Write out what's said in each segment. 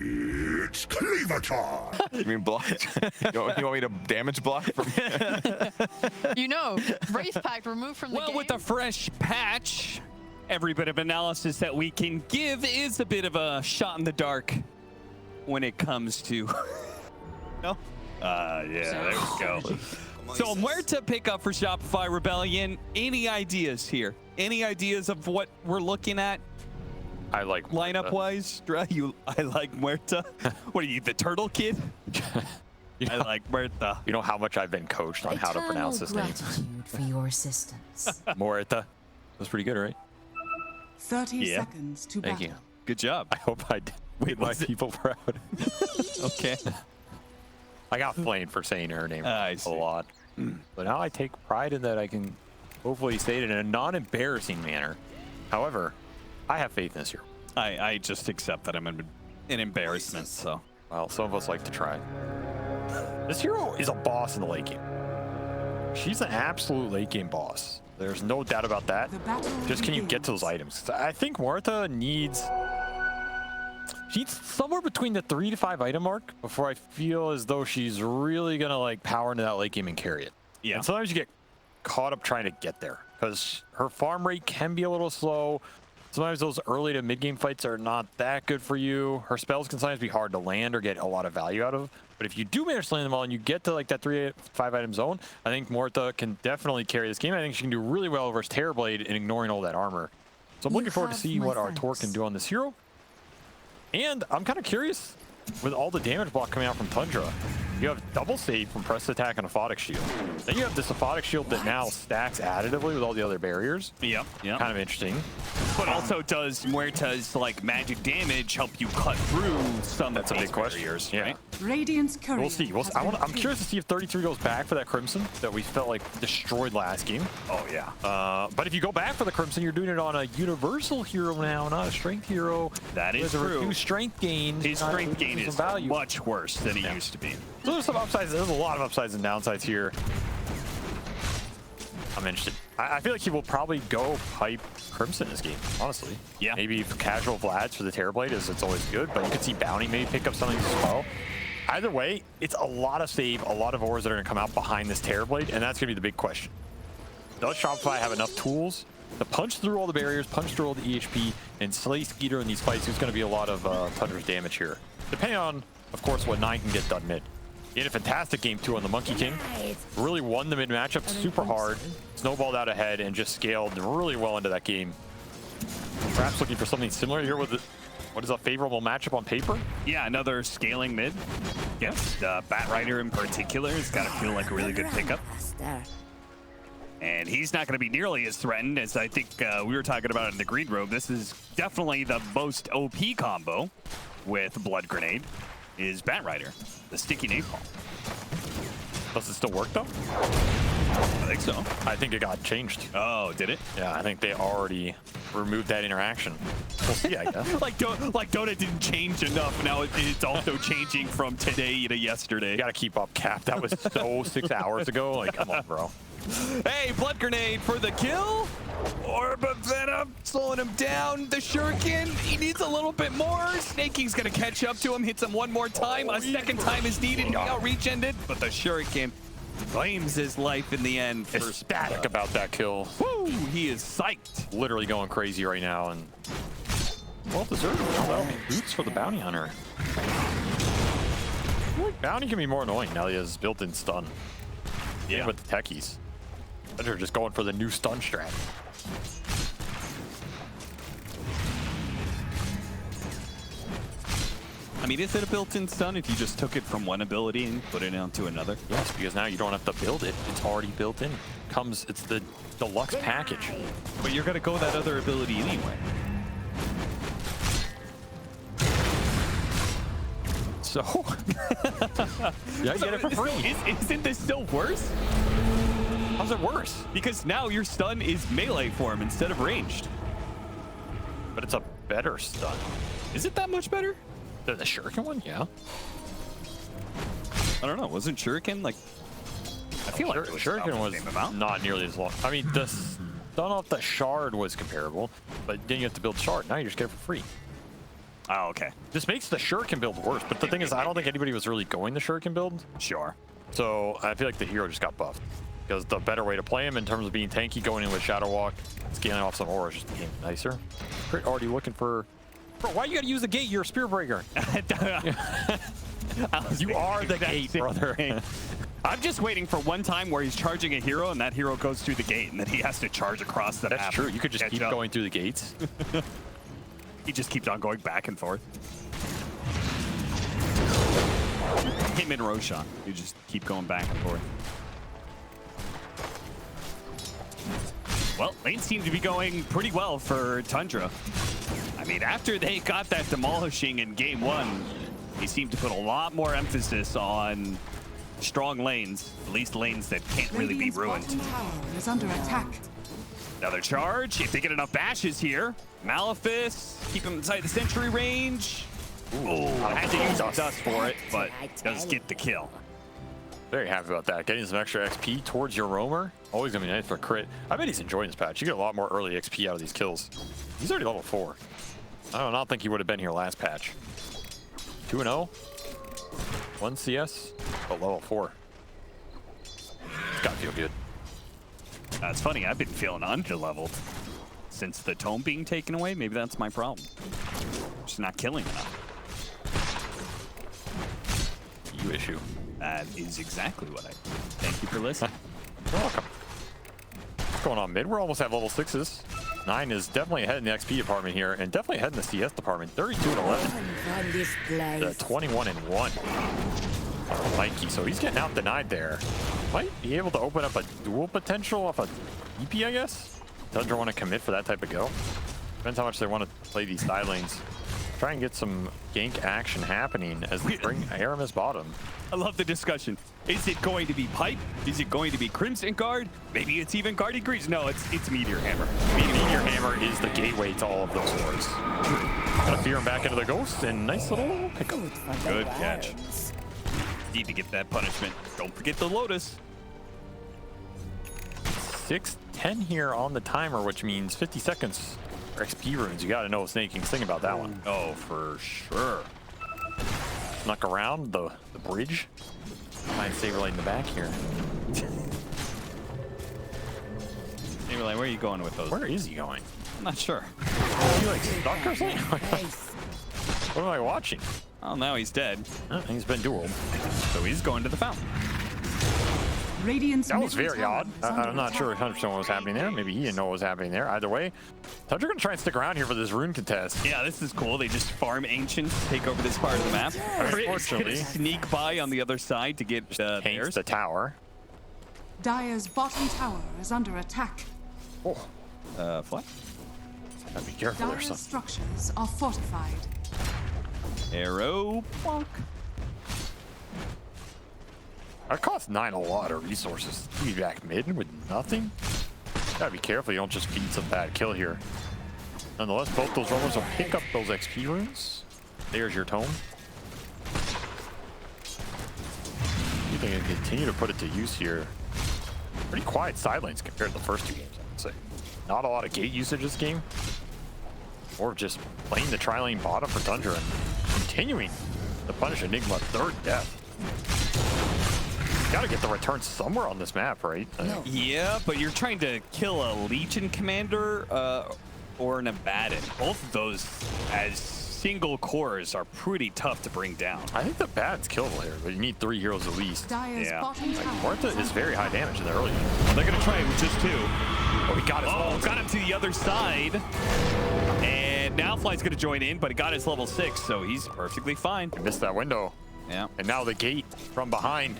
It's cleaver time. You mean block? You want me to damage block? You know, Race Pact removed from the game. Well, with a fresh patch, every bit of analysis that we can give is a bit of a shot in the dark when it comes to... No? Yeah, there we go. So Muerta pick up for Shopify Rebellion. Any ideas here? Any ideas of what we're looking at? I like lineup wise. I like Muerta. What are you, the turtle kid? I like Muerta. You know how much I've been coached on how to pronounce this name. Gratitude for your assistance. Muerta. That's pretty good, right? 30 seconds to Thank battle. you. Good job. I hope I did make my people proud. Okay. I got flamed for saying her name a lot. But now I take pride in that I can hopefully say it in a non-embarrassing manner. However, I have faith in this hero. I just accept that I'm an embarrassment, so. Well, some of us like to try. This hero is a boss in the late game. She's an absolute late game boss. There's no doubt about that. Just can you get to those items? I think Muerta needs somewhere between the 3 to 5 item mark before I feel as though she's really gonna like power into that late game and carry it. Yeah. And sometimes you get caught up trying to get there because her farm rate can be a little slow. Sometimes those early to mid game fights are not that good for you. Her spells can sometimes be hard to land or get a lot of value out of. But if you do manage to land them all and you get to like that 3 to 5 item zone, I think Muerta can definitely carry this game. I think she can do really well versus Terrorblade in ignoring all that armor. So I'm looking forward to see what Artur can do on this hero. And I'm kind of curious, with all the damage block coming out from Tundra, you have double save from press attack and aphotic shield. Then you have this aphotic shield that now stacks additively with all the other barriers. Yep. Kind of interesting. But also does Muerta's like magic damage help you cut through some That's of a these big question. barriers, Yeah. right? Radiant's courier We'll see. I'm curious to see if 33 goes back for that Crimson that we felt like destroyed last game. Oh, yeah. But if you go back for the Crimson, you're doing it on a universal hero now, not a strength hero. That is With a true. reduced strength gain. His strength gain is value. much worse than it used to be. So there's some upsides. There's a lot of upsides and downsides here. I'm interested. I feel like he will probably go pipe Crimson this game, honestly. Yeah. Maybe for casual Vlads for the Terrorblade, as it's always good, but you could see Bounty maybe pick up something as well. Either way, it's a lot of save, a lot of ores that are going to come out behind this Terrorblade, and that's going to be the big question. Does Shopify have enough tools to punch through all the barriers, punch through all the EHP, and slay Skiter in these fights? There's going to be a lot of Tundra's damage here, depending on, of course, what 9 can get done mid. He had a fantastic game too on the Monkey King. Really won the mid matchup super hard, snowballed out ahead, and just scaled really well into that game. Perhaps looking for something similar here with what is a favorable matchup on paper? Yeah, another scaling mid. Yes, Bat Rider in particular has got to feel like a really good pickup. And he's not going to be nearly as threatened as I think we were talking about in the Green Robe. This is definitely the most OP combo with Blood Grenade is Bat Rider, the sticky napalm. Does it still work though? I think so. I think it got changed. Oh, did it? Yeah, I think they already removed that interaction. We'll see, I guess. like Dota didn't change enough. Now it's also changing from today to yesterday. You gotta keep up, Cap. That was so 6 hours ago. Like, come on, bro. Hey, Blood Grenade for the kill. Orb of Venom slowing him down. The Shuriken, he needs a little bit more. Sneyking gonna catch up to him, hits him one more time. A second time is needed. He got regened, but the Shuriken claims his life in the end. Ecstatic about that kill. Woo, he is psyched. Literally going crazy right now, and well deserved. Boots for the bounty hunter. I feel like bounty can be more annoying now he has built-in stun. Yeah, with the techies. They're just going for the new stun strat. I mean, is it a built-in stun if you just took it from one ability and put it onto another? Yes, because now you don't have to build it. It's already built in. It's the deluxe package. But you're gonna go that other ability anyway. So, yeah, you get it for free. Isn't this still worse? How's it worse? Because now your stun is melee form instead of ranged. But it's a better stun. Is it that much better? The Shuriken one? Yeah. I don't know. Wasn't Shuriken like... I feel like Shuriken was not nearly as long. I mean, the stun off the shard was comparable, but then you have to build shard. Now you just get it for free. Oh, okay. This makes the shuriken build worse, but the thing is, I don't think anybody was really going the shuriken build. Sure. So I feel like the hero just got buffed. Because the better way to play him in terms of being tanky, going in with Shadow Walk, scaling off some auras just became nicer. Crit already looking for... Bro, why you gotta use the gate? You're a spear breaker. You are the gate, brother. I'm just waiting for one time where he's charging a hero and that hero goes through the gate and then he has to charge across the map. That's true. You could just keep going through the gates. He just keeps on going back and forth. Him and Roshan. You just keep going back and forth. Well, lanes seem to be going pretty well for Tundra. I mean, after they got that demolishing in game 1, they seemed to put a lot more emphasis on strong lanes, at least lanes that can't really be Radiant's ruined. bottom tower is under attack. Another charge. If they get enough bashes here, Malefice, keep him inside the sentry range. Ooh, had to use dust for it, but does get the kill. Very happy about that. Getting some extra XP towards your roamer. Always gonna be nice for a crit. I bet he's enjoying this patch. You get a lot more early XP out of these kills. He's already level 4. I don't think he would have been here last patch. 2-0. 1 CS, but level 4. It's gotta feel good. It's funny, I've been feeling under-leveled since the tome being taken away. Maybe that's my problem. Just not killing enough. You issue. That is exactly what I... Thank you for listening. You're welcome. What's going on mid? We're almost at level 6s. 9 is definitely ahead in the XP department here, and definitely ahead in the CS department. 32 and 11. The 21 and 1. Mikey, so he's getting out denied there. Might be able to open up a dual potential off a EP, I guess. Tundra want to commit for that type of go. Depends how much they want to play these side lanes. Try and get some gank action happening as they bring Aramis bottom. I love the discussion. Is it going to be Pipe? Is it going to be Crimson Guard? Maybe it's even Guardian Greaves. No, it's Meteor Hammer. Meteor Hammer is the gateway to all of those wars. Gotta fear him back into the ghost, and nice little pickup. Good catch. Need to get that punishment. Don't forget the Lotus. 6:10 here on the timer, which means 50 seconds for XP runes. You gotta know Sneyking sing about that one. Oh, for sure. Snuck around the bridge. Find Saberlight in the back here. Saberlight, where are you going with those? Where is he going? I'm not sure. Is he like stuck or something? What am I watching? Oh, now he's dead. He's been dueled. So he's going to the fountain. Radiant's That was middle very tower odd. is under I'm not attack. sure 100% what was happening there. Maybe he didn't know what was happening there. Either way, Tundra gonna try and stick around here for this rune contest. Yeah, this is cool. They just farm Ancients, take over this part of the map. Unfortunately, Sneak by on the other side to get taints theirs. the tower. Dire's bottom tower is under attack. Oh, Fly. gotta be careful there, Dire's son. structures are fortified. Arrow. Plonk. That costs 9 a lot of resources. You be back mid with nothing. Gotta be careful you don't just feed some bad kill here. Nonetheless, both those roamers will pick up those XP runes. There's your tome. You think I can continue to put it to use here. Pretty quiet side lanes compared to the first 2 games, I would say. Not a lot of gate usage this game. Or just playing the tri-lane bottom for Tundra and continuing to punish Enigma 3rd death. Gotta get the return somewhere on this map, right? Yeah, but you're trying to kill a Legion commander or an Abaddon. Both of those as single cores are pretty tough to bring down. I think the Bat's killable here, but you need 3 heroes at least. Dire's Yeah. bottom tower Muerta is very high damage in the early game. They're gonna try it with just 2. Oh, he got his Oh, got him to the other side. And now Fly's gonna join in, but he got his level 6, so he's perfectly fine. Missed that window. Yeah. And now the gate from behind.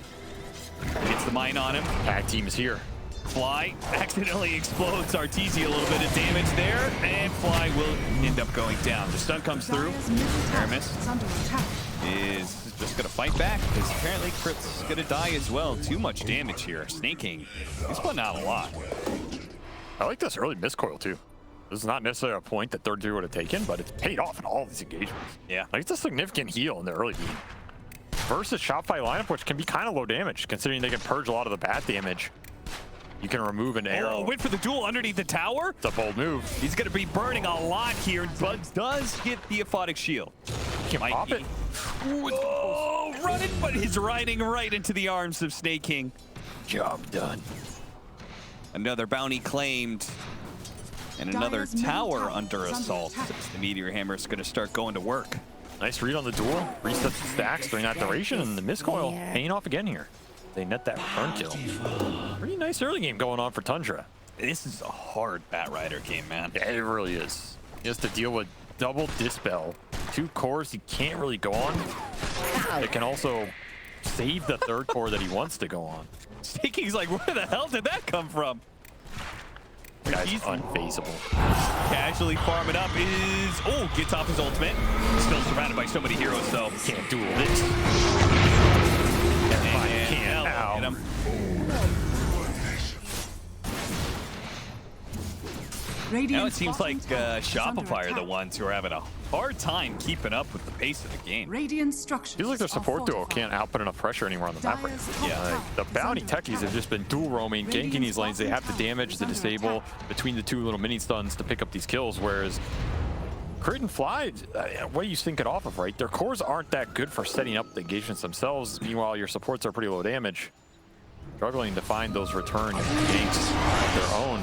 Gets the mine on him. Tag team is here. Fly accidentally explodes Arteezy, a little bit of damage there, and Fly will end up going down. The stun comes through. Dire's middle tower Aramis is under attack. is just gonna fight back because apparently Crit's gonna die as well. Too much damage here. Sneyking, he's putting out a lot. I like this early miscoil too. This is not necessarily a point that 3rd tier would have taken, but it's paid off in all these engagements. Yeah. Like, it's a significant heal in the early game. Versus Shopify lineup, which can be kind of low damage, considering they can purge a lot of the bat damage. You can remove an arrow. Oh, went for the duel underneath the tower. It's a bold move. He's going to be burning a lot here. Bugs does get the aphotic shield. Can pop it. Oh, running, but he's riding right into the arms of Sneyking. Job done. Another bounty claimed. And another Dire's middle tower tower under is under assault. attack. The Meteor Hammer is going to start going to work. Nice read on the duel. Resets the stacks during that duration, and the miscoil paying off again here. They net that return kill. Pretty nice early game going on for Tundra. This is a hard Bat Rider game, man. Yeah, it really is. He has to deal with double Dispel. 2 cores he can't really go on. It can also save the 3rd core that he wants to go on. Snakeing's like, where the hell did that come from? Guy's He's unfaceable. casually farming up is... Oh, gets off his ultimate. Still surrounded by so many heroes, though. Can't duel this. And Ow. hit him. Now it Radiant's seems bottom like tower is under Shopify are the attack. ones who are having a hard time keeping up with the pace of the game. Radiant structures. Feels like their are support duo fortified. can't output enough pressure anywhere on the map right Dire's now. top Yeah, tower The is bounty under techies have attack. just been dual roaming, ganking Radiant's these lanes. They have the bottom damage, the tower is under disable attack. between the 2 little mini stuns to pick up these kills, whereas Crit and Fly, what do you think it off of, right? Their cores aren't that good for setting up the engagements themselves. Meanwhile, your supports are pretty low damage. Struggling to find those return ganks of their own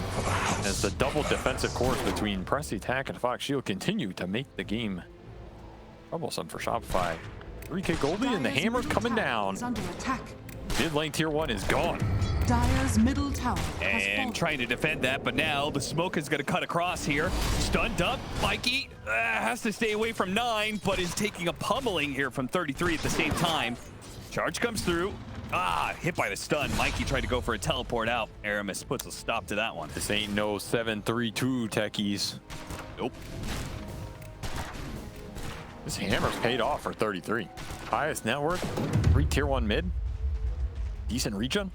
as the double defensive cores between Press the Attack and Fox Shield continue to make the game troublesome for Shopify. 3K Goldie and the Dire's hammer's middle coming tower down. is under attack. Mid lane tier 1 is gone. Dire's middle tower has And fallen. trying to defend that, but now the smoke is going to cut across here. Stunned up. Mikey has to stay away from 9, but is taking a pummeling here from 33 at the same time. Charge comes through. Hit by the stun. Mikey tried to go for a teleport out. Aramis puts a stop to that one. This ain't no 7-3-2 techies. Nope. This hammer's paid off for 33. Highest net worth, 3 tier 1 mid. Decent regen.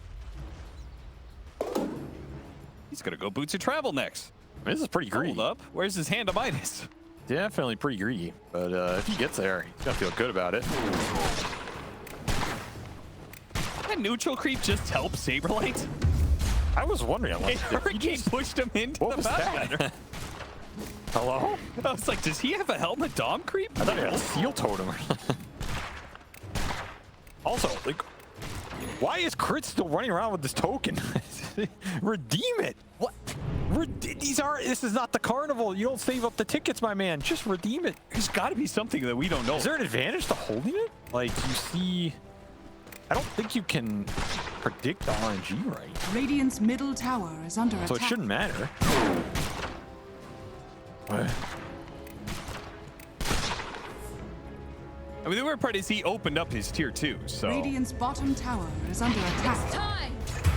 He's going to go Boots of Travel next. I mean, this is pretty greedy. Hold up. Where's his hand of Midas? Definitely pretty greedy. But if he gets there, he's gonna feel good about it. That neutral creep just helped Saberlight. I was wondering, I'm A like, did he hurricane just- pushed him into what the was that? Pathfinder. Hello? I was like, does he have a helmet Dom creep? I thought he had a seal totem. Also, like, why is Crit still running around with this token? Redeem it. What? This is not the carnival. You don't save up the tickets, my man. Just redeem it. There's got to be something that we don't know. Is there an advantage to holding it? Like, you see, I don't think you can predict the RNG right. Radiant's middle tower is under attack. So it shouldn't matter. What? I mean, the weird part is he opened up his tier 2, so... Radiant's bottom tower is under attack.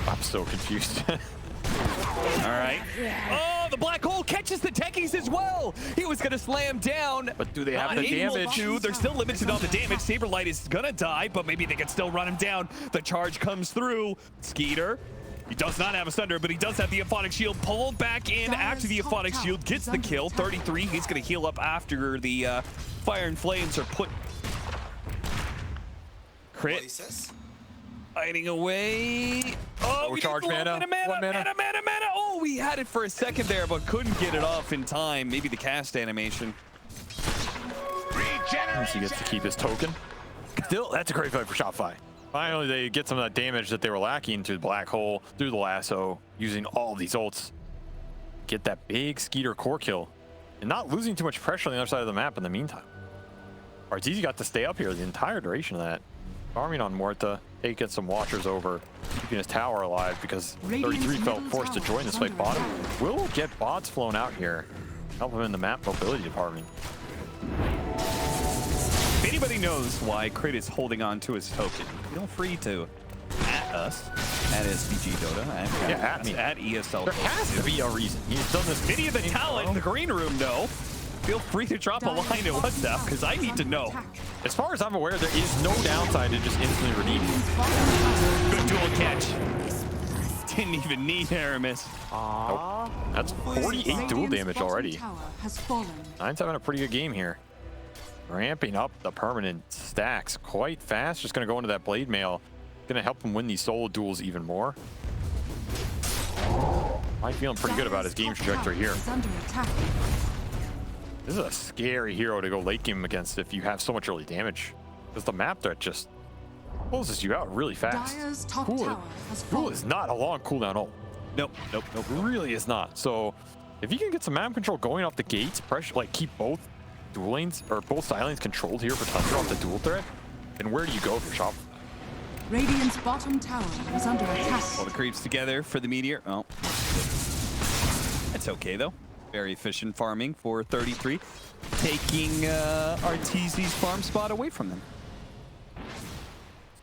I'm so confused. All right. Oh, the black hole catches the techies as well. He was going to slam down. But do they have Not the able damage? to. They're still limited on the damage. Saberlight is going to die, but maybe they can still run him down. The charge comes through. Skeeter. He does not have a thunder, but he does have the Aphotic Shield pulled back in after the Aphotic Shield gets the kill. 33. He's going to heal up after the Fire and Flames are put. Crit. Hiding away. Oh, we charge need a little mana. bit of One mana. mana. Oh, we had it for a second there, but couldn't get it off in time. Maybe the cast animation. Once he gets to keep his token. Still, that's a great fight for Shopify. Finally, they get some of that damage that they were lacking through the black hole, through the lasso, using all these ults. Get that big Skeeter core kill, and not losing too much pressure on the other side of the map in the meantime. Arteezy got to stay up here the entire duration of that. Farming on Muerta, taking some watchers over, keeping his tower alive because 33 felt forced to join this fight bottom. Will get bots flown out here, help him in the map mobility department. If anybody knows why Crit is holding on to his token, feel free to at us, at SVG Dota, at me. at ESL. There has to be a reason. He's done this. Any of the talent in the green room, though, feel free to drop a line in WhatsApp because I need to know. As far as I'm aware, there is no downside to just instantly redeeming. Good dual catch. Didn't even need Aramis. Nope. That's 48 dual damage already. Nine's having a pretty good game here. Ramping up the permanent stacks quite fast. Just going to go into that blade mail. Going to help him win these solo duels even more. I'm feeling pretty good about his game trajectory here. Is under attack. This is a scary hero to go late game against if you have so much early damage. Because the map threat just closes you out really fast. Dyer's top Cool. tower has Cool fallen. is not a long cooldown ult. Nope. It really is not. So if you can get some map control going off the gates, pressure, like keep both dual lanes or both side lanes controlled here for Tundra off the dual threat, then where do you go for Shop? Radiant's bottom tower is under attack. All the creeps together for the meteor. Oh, it's okay though. Very efficient farming for 33, taking Arteezy's farm spot away from them.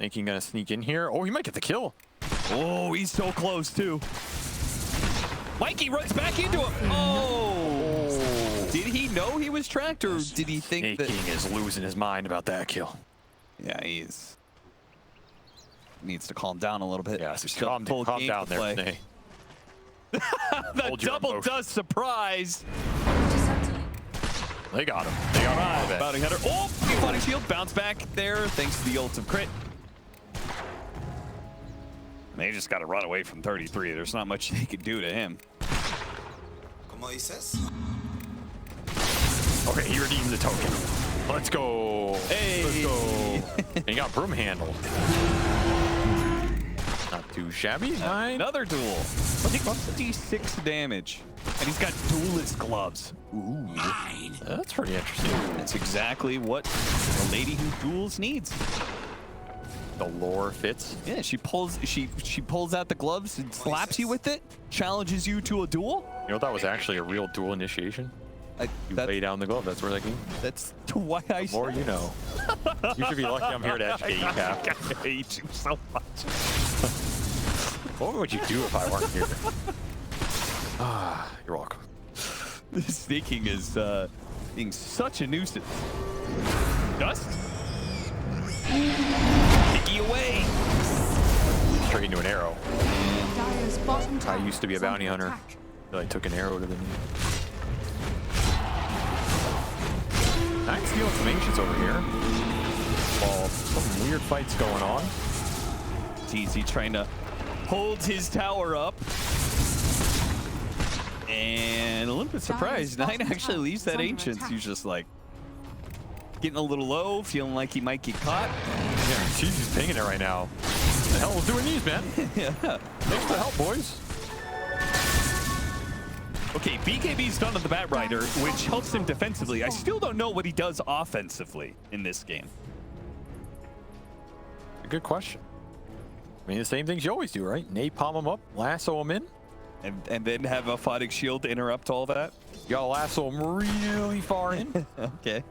Sneyking gonna sneak in here. Oh, he might get the kill. Oh, he's so close too. Mikey runs back into him. Oh! Did he know he was tracked, or did he think that? Sneyking is losing his mind about that kill. Yeah, he's needs to calm down a little bit. Yeah, There's calm full down game there, to play. Sney. The Hold your double emotion. does surprise. They got him. They got him. Right, bounty hunter. Oh, Aquatic shield bounce back there thanks to the ult of crit. They just got to run away from 33. There's not much they could do to him. Como dices? Okay, he redeemed the token. Let's go. Hey. Let's go. And he got broom handled. Not too shabby. Nine. Another duel. 66 damage. And he's got duelist gloves. Ooh. That's pretty interesting. That's exactly what a lady who duels needs. The lore fits. Yeah, she pulls out the gloves and slaps you with it, challenges you to a duel. You know that was actually a real dual initiation? You lay down the glove. That's where that came. That's why I The more you know. You should be lucky I'm here to educate you, Cap. I hate you so much. What would you do if I weren't here? Ah, you're welcome. This Sneyking is being such a nuisance. Dust? Picky away. Straight into an arrow. Dyer's bottom tower I used to be a is bounty under hunter. attack. I took an arrow to the knee. Nice stealing some ancients over here. While some weird fights going on. Arteezy trying to hold his tower up. And a little bit surprised. Nine actually leaves that ancient. He's just like getting a little low, feeling like he might get caught. Yeah, she's pinging it right now. What the hell was doing these, man? Yeah. Thanks for the help, boys. Okay, BKB's done on the Bat Rider, which helps him defensively. I still don't know what he does offensively in this game. A good question. I mean, the same things you always do, right? Napalm him up, lasso him in. And then have a Photic Shield to interrupt all that? You gotta lasso him really far in. Okay.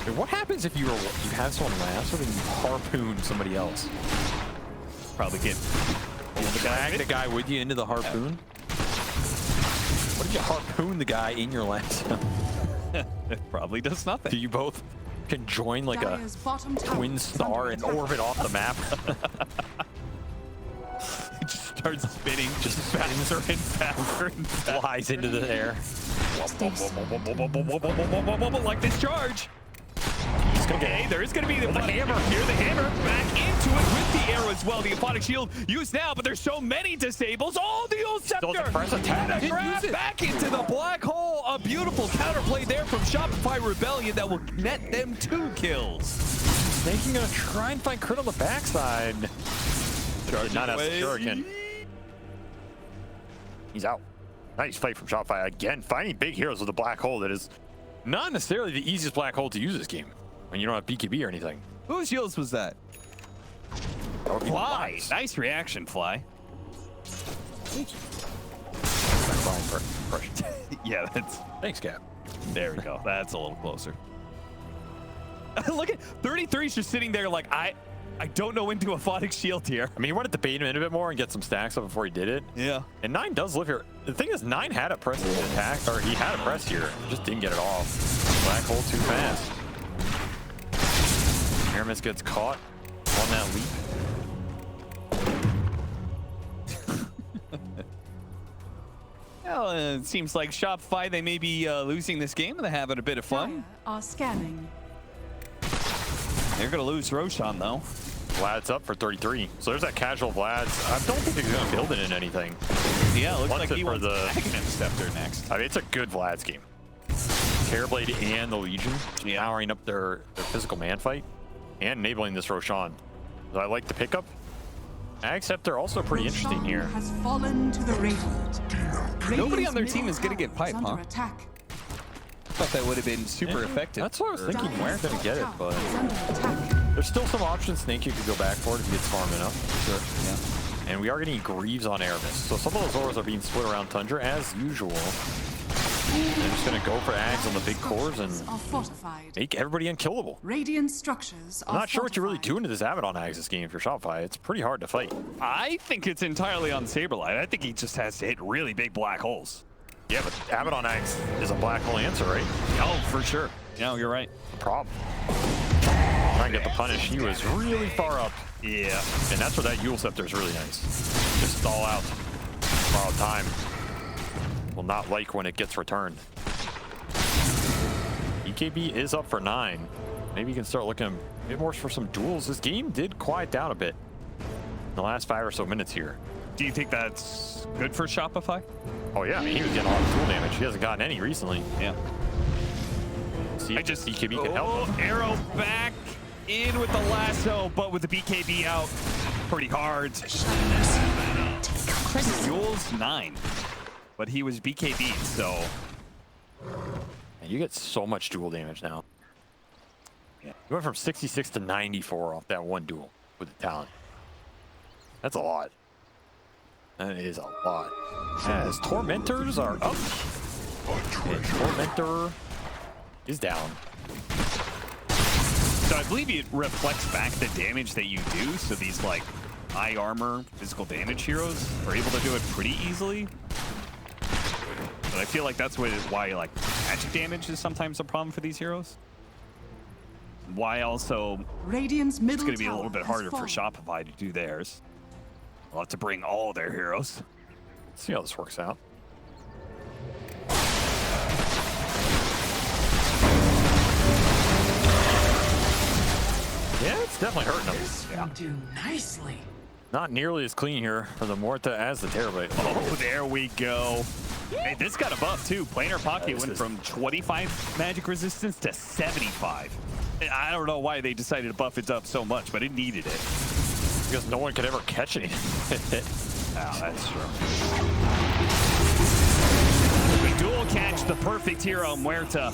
Hey, what happens if you have someone lassoed and you harpoon somebody else? Probably get Drag the guy with you into the harpoon? What if you harpoon the guy in your lasso? It probably does nothing. Do you both can join like a Dyer's bottom tower twin is star under and attack. orbit off the map? It just starts spinning, just faster and faster and faster. Flies into the air. Like this charge. Okay, there is going to be the hammer. Here, the hammer back into it with the arrow as well. The Aphotic Shield used now, but there's so many disables. Oh, the old scepter! Still press attack. And a grab back into the black hole. A beautiful counterplay there from Shopify Rebellion that will net them 2 kills. Sneyking gonna try and find crit on the backside. Did not have the shuriken. He's out. Nice fight from Shopify again, finding big heroes with a black hole that is not necessarily the easiest black hole to use this game when you don't have BKB or anything. Whose shields was that? That would be Fly. nice. Nice reaction, Fly. Yeah, that's... Thanks, Cap. There we go. That's a little closer. Look at 33's just sitting there like, I don't know when to Aphotic Shield here. I mean, he wanted to bait him in a bit more and get some stacks up before he did it. Yeah. And 9 does live here. The thing is, 9 had a press attack, or he had a press here, just didn't get it off. Black hole too fast. Aramis gets caught on that leap. Well, it seems like Shopify, they may be losing this game and they're having a bit of fun. Dyer are scanning. They're going to lose Roshan, though. Vlad's up for 33. So there's that casual Vlad's. I don't think he's gonna build it in anything. Yeah, it looks Wants like it he for wants the- Mechanism Scepter next. I mean, it's a good Vlad's game. Terrorblade and the Legion powering up their physical man fight and enabling this Roshan. So I like the pickup. Ag Scepter also pretty interesting here. Has fallen to the Radiant. Nobody on their Radiant's team is gonna middle get pipe, tower is huh? under attack. Thought that would have been super effective. That's what I was thinking. Where Dire's gonna get it, top but tower is under attack. there's still some options Sneyking could go back for it if he gets farmed enough. Sure. Yeah. And we are getting Greaves on Aramis. So some of those auras are being split around Tundra as usual. They're just gonna go for Ags on the big cores and Are fortified. make everybody unkillable. Radiant structures are I'm not sure what you really fortified. do into this Abed on Ags this game if you're Shopify. It's pretty hard to fight. I think it's entirely on Saberlight. I think he just has to hit really big black holes. Yeah, but Abed on Ags is a black hole answer, right? Oh, for sure. No, you're right. Problem. Trying to get the punish. He was really far up. Yeah. And that's where that Yule Scepter is really nice. Just stall out. Borrowed time. Will not like when it gets returned. EKB is up for 9. Maybe you can start looking a bit more for some duels. This game did quiet down a bit in the last 5 or so minutes here. Do you think that's good for Shopify? Oh yeah, I mean, he was getting a lot of duel damage. He hasn't gotten any recently. Yeah. See I if just EKB can help him. Arrow back in with the lasso, but with the BKB out, pretty hard. Yule's 9, but he was BKB'd, so And you get so much duel damage now. Yeah. You went from 66 to 94 off that one duel with the talent. That's a lot. That is a lot. As Tormentors are up. And Tormentor is down. So I believe it reflects back the damage that you do. So these like high armor, physical damage heroes are able to do it pretty easily. But I feel like that's why like magic damage is sometimes a problem for these heroes. Why also Radiant's middle it's going to be a tower little bit has harder for fallen. Shopify to do theirs. They'll have to bring all their heroes. Let's see how this works out. Yeah, it's definitely hurting them. This will do nicely. Not nearly as clean here for the Muerta as the Terrorblade. Oh, there we go. Hey, this got a buff too. Planar Pocket this went is- from 25 magic resistance to 75. I don't know why they decided to buff it up so much, but it needed it. Because no one could ever catch anything. Oh, that's true. We dual catch the perfect hero, Muerta.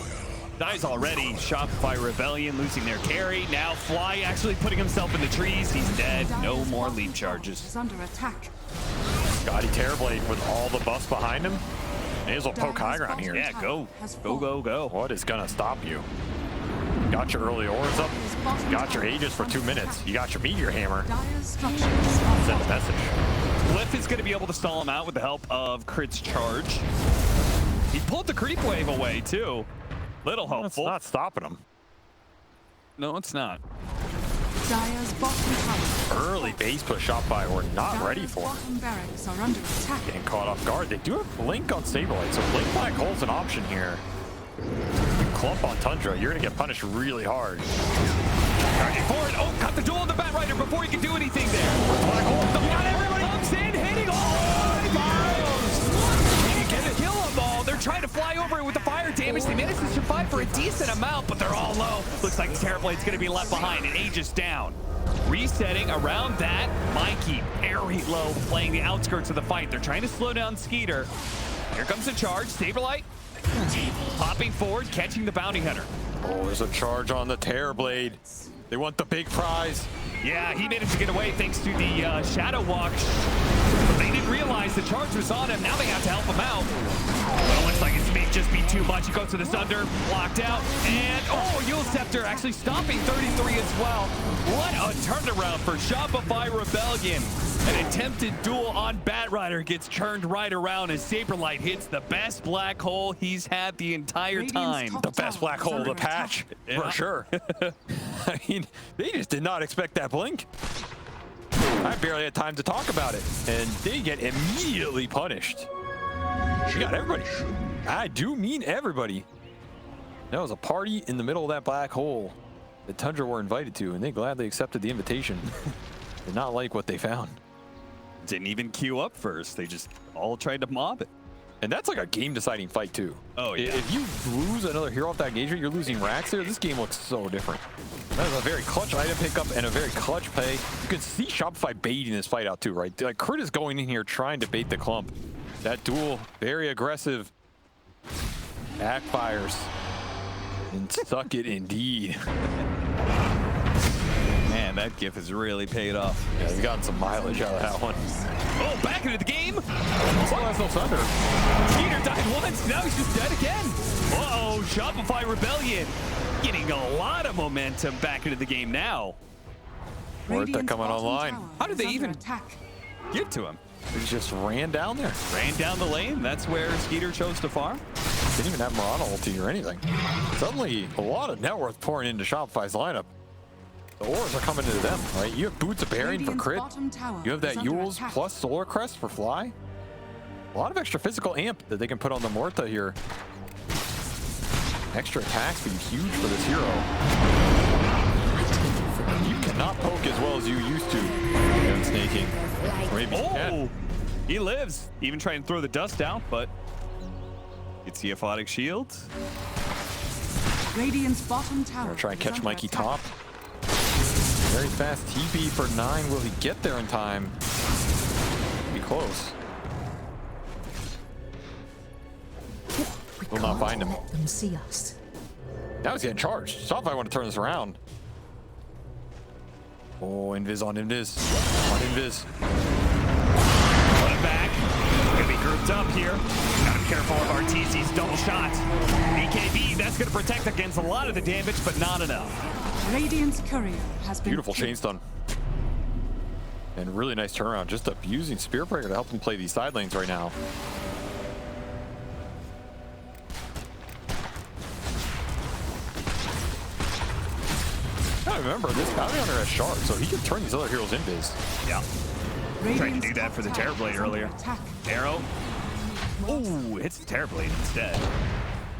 Dies already. Shopify Rebellion losing their carry. Now Fly actually putting himself in the trees. He's dead. No Dire's more bottom leap tower charges. is under attack. Scotty Terrorblade with all the buffs behind him. May as well poke high ground here. Yeah, go. Has Go, go, go. What is gonna stop you? Got your early auras up. His bottom Got your tower Aegis is for under 2 minutes. attack. You got your Meteor Hammer. Dire's structures are Send a fortified. message. Cliff is going to be able to stall him out with the help of Crit's charge. He pulled the creep wave away too. Little That's hopeful. not stopping him. No, it's not. Dire's bottom tower. Early base push Shopify were not ready Dire's for him. bottom barracks are under attack. Getting caught off guard. They do have Blink on Saberlight, so Blink Black Hole's an option here. You clump on Tundra, you're gonna get punished really hard. Charging forward. Oh, cut the duel on the Bat Rider before he can do anything there. Black hole. Not everybody comes in, hitting all miles. Can you get a kill on ball? They're trying to fly over it with the fire damage. They managed to survive for a decent amount, but they're all low. Looks like the Terrorblade's going to be left behind, and Aegis down. Resetting around that, Mikey, very low, playing the outskirts of the fight. They're trying to slow down Skiter. Here comes the charge. Saberlight popping forward, catching the bounty hunter. Oh, there's a charge on the Terrorblade. They want the big prize. Yeah, he managed to get away thanks to the Shadow Walk. But they didn't realize the charge was on him. Now they have to help him out. But it looks like it may just be too much. He goes to the Thunder, blocked out. And, oh, Yule Scepter actually stopping 33 as well. What a turnaround for Shopify Rebellion. An attempted duel on Bat Rider gets turned right around as Saberlight hits the best black hole he's had the entire Radiant's time. top The best black hole of the patch, Yeah. for sure. I mean, they just did not expect that blink. I barely had time to talk about it, and they get immediately punished. You got everybody. I do mean everybody. That was a party in the middle of that black hole. that Tundra were invited to, and they gladly accepted the invitation. Did not like what they found. Didn't even queue up first. They just all tried to mob it. And that's like a game-deciding fight, too. Oh, yeah. If you lose another hero off that engagement, you're losing racks there. This game looks so different. That is a very clutch item pickup and a very clutch play. You can see Shopify baiting this fight out, too, right? Like, Crit is going in here trying to bait the clump. That duel, very aggressive. Backfires. And suck it indeed. Man, that GIF has really paid off. Yeah, he's gotten some mileage out of that one. Oh, back into the game. Also has no thunder. Skiter died once, now he's just dead again. Uh-oh, Shopify Rebellion getting a lot of momentum back into the game now. Muerta coming online. How did they even get to him? He just ran down there. Ran down the lane. That's where Skiter chose to farm. Didn't even have Murata ulti or anything. Suddenly, a lot of net worth pouring into Shopify's lineup. The ores are coming to them, right? You have Boots of Bearing for crit. You have that Yules plus Solar Crest for fly. A lot of extra physical amp that they can put on the Muerta here. Extra attack speed, huge for this hero. You cannot poke as well as you used to against Sneyking. Or maybe you can. He lives. Even trying to throw the dust down, but it's the aphotic shield. Radiant's bottom tower. Gonna try and catch is Mikey under attack. top. Very fast TP for 9. Will he get there in time? Be close. Will not find him. Let them see us. Now he's getting charged. Shopify want to turn this around. Oh, Invis on Invis. On Invis. Put it back. Gonna be grouped up here. Gotta be careful of Arteezy's double shot. A.K.A, that's gonna protect against a lot of the damage, but not enough. Radiant's courier has been Beautiful chain stun. And really nice turnaround. Just abusing Spear Breaker to help him play these side lanes right now. Gotta remember, this bounty hunter has shards, so he can turn these other heroes invis. Yeah. Radiant's Tried to do that for the top tower Terrorblade is under earlier. attack. Arrow. Oh, hits the Terrorblade instead.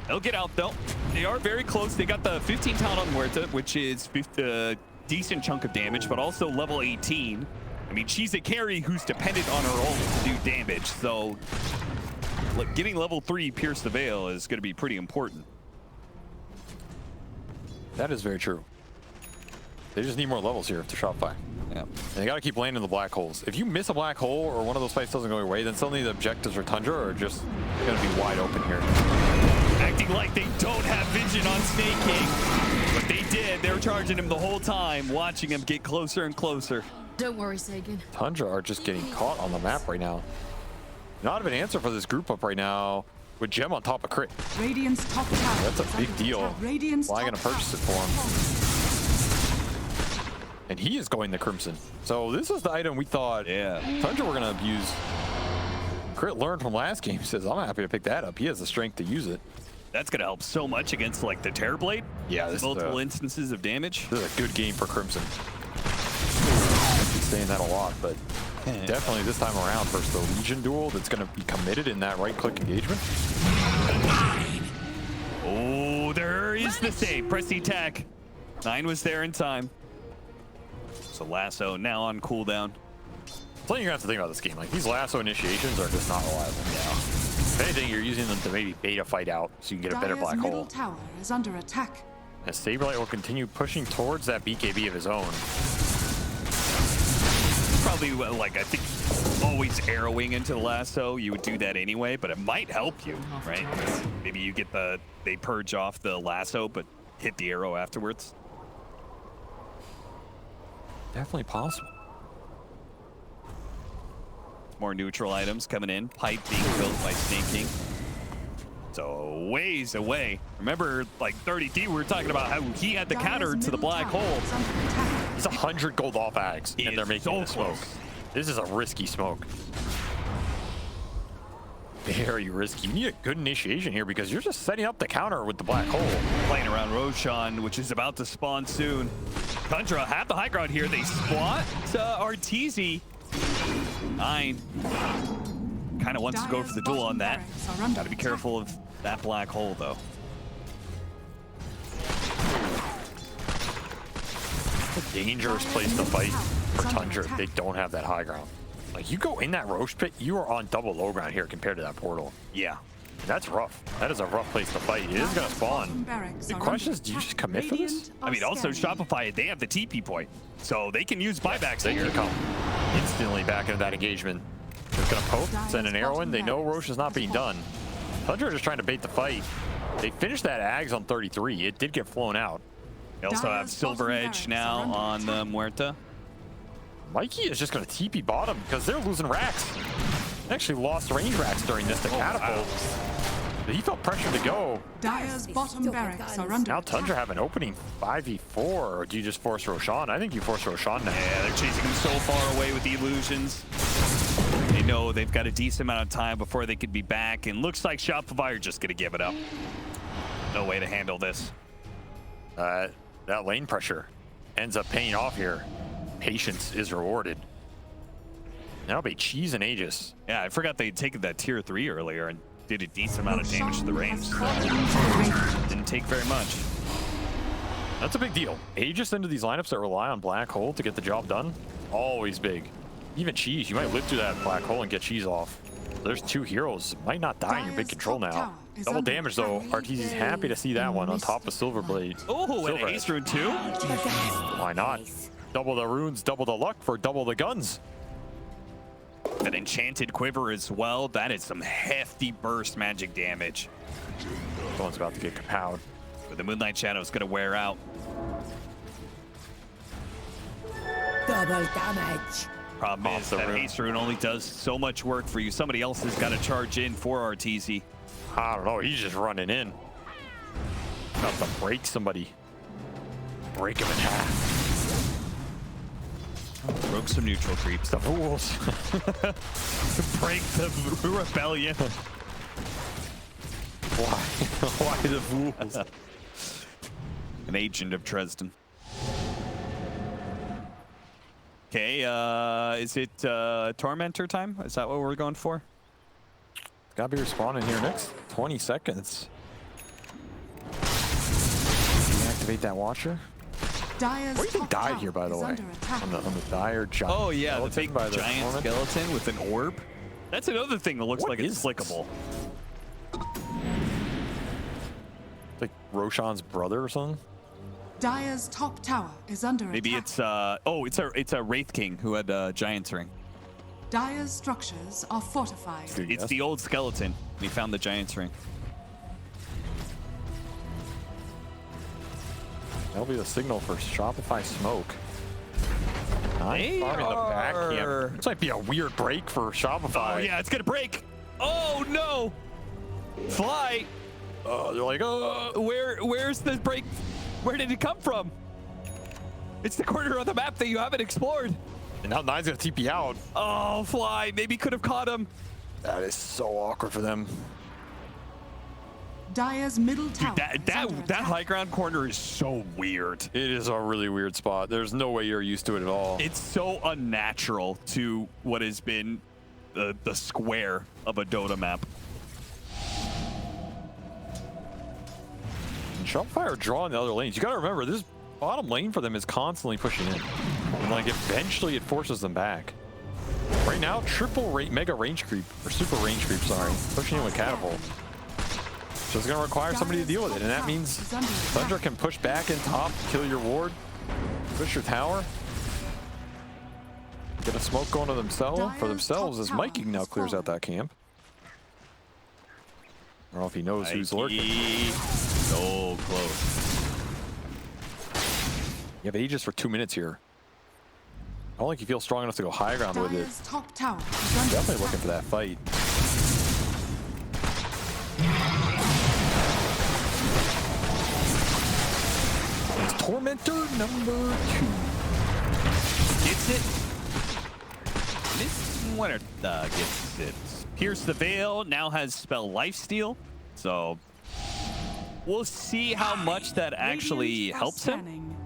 They'll get out though. They are very close. They got the 15 talent on Muerta, which is a decent chunk of damage, but also level 18. I mean, she's a carry who's dependent on her ult to do damage. So look, getting level 3 Pierce the Veil is going to be pretty important. That is very true. They just need more levels here to Shopify. Yeah. And they got to keep landing the black holes. If you miss a black hole or one of those fights doesn't go your way, then suddenly the objectives for Tundra are just going to be wide open here. Acting like they don't have vision on Sneyking, but they did. They were charging him the whole time, watching him get closer and closer. Don't worry, Sagan. Tundra are just getting caught on the map right now. Not of an answer for this group up right now with Gem on top of crit. Radiant's top tower. That's a is big under deal. attack. Radiant's Why top gonna purchase it for him? And he is going the Crimson. So this is the item we thought Tundra were gonna abuse. Crit learned from last game. He says, I'm happy to pick that up. He has the strength to use it. That's going to help so much against like the Terrorblade. Yeah, this multiple instances of damage. This is a good game for Crimson. I keep saying that a lot, but definitely this time around versus the Legion duel that's going to be committed in that right-click engagement. Oh, there is the save. Press the attack. 9 was there in time. So Lasso now on cooldown. Something you're going to have to think about this game. Like, these Lasso initiations are just not reliable. Yeah. If anything, you're using them to maybe bait a fight out so you can get a better Dire's black middle hole. tower is under attack. As Saberlight will continue pushing towards that BKB of his own. Probably like, I think, always arrowing into the Lasso. You would do that anyway, but it might help you, right? Maybe you get they purge off the Lasso, but hit the arrow afterwards. Definitely possible. More neutral items coming in. Pipe being built by Sneyking. So ways away. Remember, like 30 feet, we were talking about how he had the counter to the black hole. It's 100 gold off Ags, and they're making the smoke. This is a risky smoke. Very risky. You need a good initiation here because you're just setting up the counter with the black hole. Playing around Roshan, which is about to spawn soon. Tundra have the high ground here. They spot Arteezy. 9 kind of wants to go for the duel on that. Got to be careful of that black hole, though. dangerous place to fight for Tundra if they don't have that high ground. Like, you go in that Roche pit, you are on double low ground here compared to that portal. Yeah. And that's rough. That is a rough place to fight. It is going to spawn. The question is, do you just commit for this? I mean, also Shopify, they have the TP point, so they can use buybacks They here. can come instantly back into that engagement. They're going to poke, send an arrow in. They know Roche is not being done. Tundra are just trying to bait the fight. They finished that Ags on 33. It did get flown out. They also have Silver Edge now on the Muerta. Mikey is just going to TP bottom because they're losing racks. They actually lost range racks during this to catapult. But he felt pressure to go. Dire's bottom barracks are under Now attack. Tundra have an opening 5v4, or do you just force Roshan? I think you force Roshan now. Yeah, they're chasing him so far away with the illusions. They know they've got a decent amount of time before they could be back, and looks like Shopify are just going to give it up. No way to handle this. That lane pressure ends up paying off here. Patience is rewarded. That'll be Cheese and Aegis. Yeah, I forgot they'd taken that tier 3 earlier and did a decent amount of damage to the range. Didn't take very much. That's a big deal. Aegis into these lineups that rely on Black Hole to get the job done, always big. Even Cheese, you might live through that Black Hole and get Cheese off. There's 2 heroes. Might not die in your big control now. Double damage though. Arteezy's happy to see that one on top of Silverblade. Oh, and Silver Ace Rune too? Why not? Double the runes, double the luck for double the guns. That enchanted quiver as well. That is some hefty burst magic damage. Someone's about to get kapowed. But the Moonlight Shadow is going to wear out. Double damage. Problem is that Ace Rune only does so much work for you. Somebody else has got to charge in for Arteezy. I don't know. He's just running in. About to break somebody. Break him in half. Broke some neutral creeps. The fools. Break the rebellion. Why the fools? An agent of Dresden. Okay, is it Tormentor time? Is that what we're going for? Gotta be respawning here next 20 seconds. Activate that Watcher. Dire's What do you think top died tower here, by the is way? under attack. On the dire giant. Oh yeah, the big by giant Torment? skeleton with an orb. That's another thing that looks What like is it's clickable. It's like Roshan's brother or something. Dire's top tower is under Maybe attack. it's a Wraith King who had Giant's Ring. Dire's structures are fortified. Dude, It's yes. the old skeleton. We found the Giant's Ring. That'll be the signal for Shopify smoke. They Farm in the back are- camp. This might be a weird break for Shopify. Oh yeah, it's gonna break. Oh no! Fly. They're like, Where's the break? Where did it come from? It's the corner of the map that you haven't explored. and now Nine's gonna TP out. Oh, Fly. Maybe could have caught him. That is so awkward for them. Dire's middle tower Dude, is under that attack. high ground corner is so weird. It is a really weird spot. There's no way you're used to it at all. It's so unnatural to what has been the square of a Dota map. And Shopify are drawing the other lanes. You gotta remember, this bottom lane for them is constantly pushing in. And like eventually it forces them back. Right now, mega range creep, or super range creep, sorry. Pushing in with catapult. So it's gonna require somebody to deal with it, and that means Tundra can push back in top, kill your ward, push your tower. Get a smoke going to themselves as Mikey now clears out that camp. I don't know if he knows who's lurking. So close. You have Aegis for 2 minutes here. I don't think you feel strong enough to go high ground with it. Dire's top tower is under Definitely attack. looking for that fight. It's Tormentor number 2. Gets it. Miss Muerta gets it. Pierce the Veil now has spell Lifesteal, so we'll see how much that actually Radiant are helps him. scanning.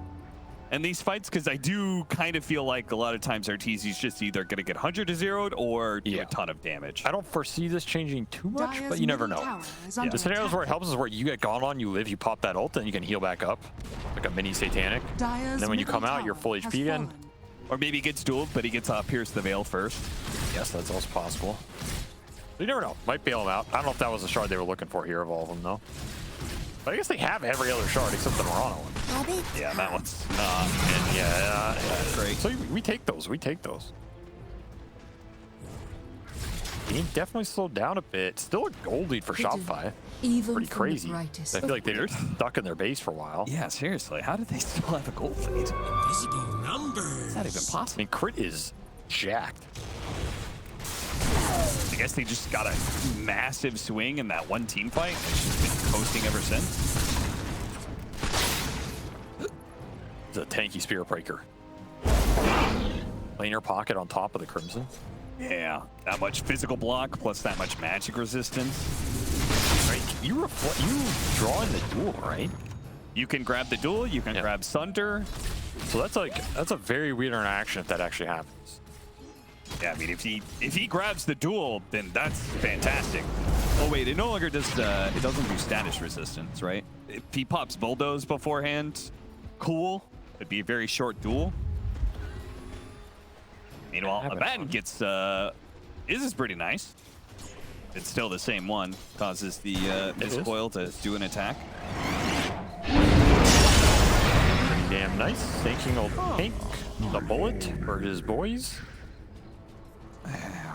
in these fights, because I do kind of feel like a lot of times Arteezy's just either going to get 100 to 0'd or do a ton of damage. I don't foresee this changing too much, but you never know. The scenarios where it helps is where you get gone on, you live, you pop that ult, and you can heal back up. Like a mini Satanic. And then when you come out, you're full HP again. Or maybe he gets dueled, but he gets Pierce the Veil first. Yes, that's also possible. You never know. Might bail him out. I don't know if that was the shard they were looking for here of all of them, though. But I guess they have every other shard except the Morano one. Yeah, that one's yeah, great. So we take those. We take those. He definitely slowed down a bit. Still a gold lead for Shopify. Even pretty crazy. I feel like they're stuck in their base for a while. Yeah, seriously. How did they still have a gold lead? Invisible numbers. Is that even possible? I mean, Crit is jacked. I guess they just got a massive swing in that one team fight. It's just been coasting ever since. It's a tanky Spirit Breaker. Laner pocket on top of the Crimson. Yeah, that much physical block plus that much magic resistance. Right, you draw in the duel, right? You can grab the duel, you can grab Sunder. So that's a very weird interaction if that actually happens. Yeah, I mean, if he grabs the duel, then that's fantastic. Oh wait, it no longer does it doesn't do status resistance, right? If he pops Bulldoze beforehand, cool. It'd be a very short duel. Meanwhile, Abed gets this is pretty nice. It's still the same one. Causes the Coil to do an attack. Pretty damn nice. Thanking old Pink, the bullet for his boys.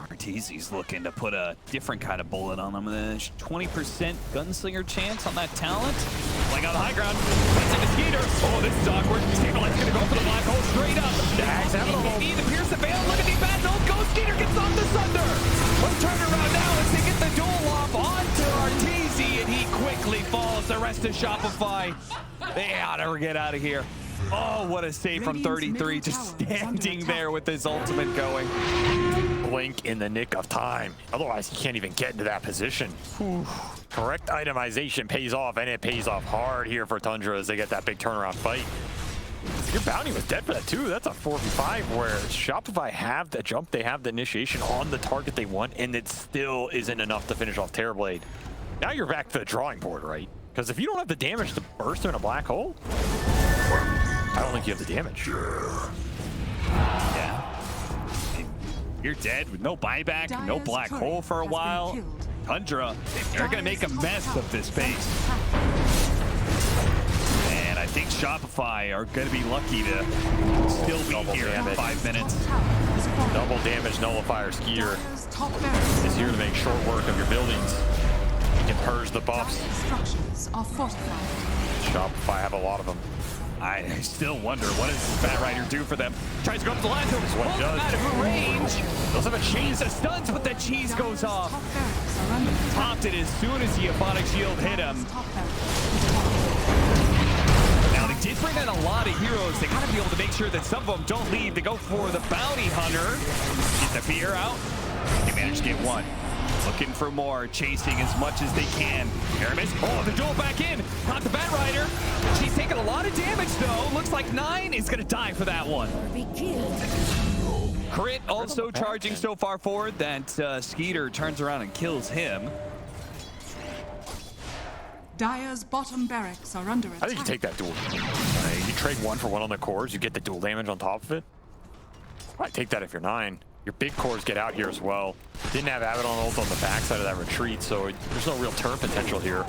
Arteezy's looking to put a different kind of bullet on him. 20% gunslinger chance on that talent. Playing on the high ground. Puts into Skeeter. Oh, this is awkward. Saberlight's going to go for the black hole straight up. Dags out of the need to pierce the veil. Look at the bad no go. Skeeter gets off the Sunder. Let's turn around now as they get the duel off onto Arteezy, and he quickly falls. The rest of Shopify, they ought to get out of here. Oh, what a save from 33, just standing there with his ultimate going. Blink in the nick of time. Otherwise, he can't even get into that position. Whew. Correct itemization pays off, and it pays off hard here for Tundra as they get that big turnaround fight. Your bounty was dead for that too. That's a 4v5 where Shopify have the jump, they have the initiation on the target they want, and it still isn't enough to finish off Terrorblade. Now you're back to the drawing board, right? Because if you don't have the damage to burst in a black hole, I don't think you have the damage. Yeah. You're dead with no buyback, no black hole for a while. Tundra, they're going to make a mess of this base. And I think Shopify are going to be lucky to still be here in 5 minutes. Double damage nullifier Skeeter is here to make short work of your buildings. You can purge the buffs. Structures are fortified. Shopify have a lot of them. I still wonder, what does this Bat Rider do for them? Tries to go up the line, pulls what it does. out of range. Does have a cheese that stuns, but the cheese goes off. Popped it as soon as the Aphotic Shield hit him. Now, they did bring in a lot of heroes. They got to be able to make sure that some of them don't leave. They go for the Bounty Hunter. Get the fear out. They managed to get one. Looking for more, chasing as much as they can. Aramis, oh, the duel back in. Caught the Bat Rider. She's taking a lot of damage, though. Looks like 9 is going to die for that one. Crit also charging so far forward that Skeeter turns around and kills him. Dire's bottom barracks are under attack. I think you take that duel. You trade 1 for 1 on the cores, you get the dual damage on top of it. I take that if you're 9. Your big cores get out here as well. Didn't have Abed on ult on the backside of that retreat, so there's no real turn potential here.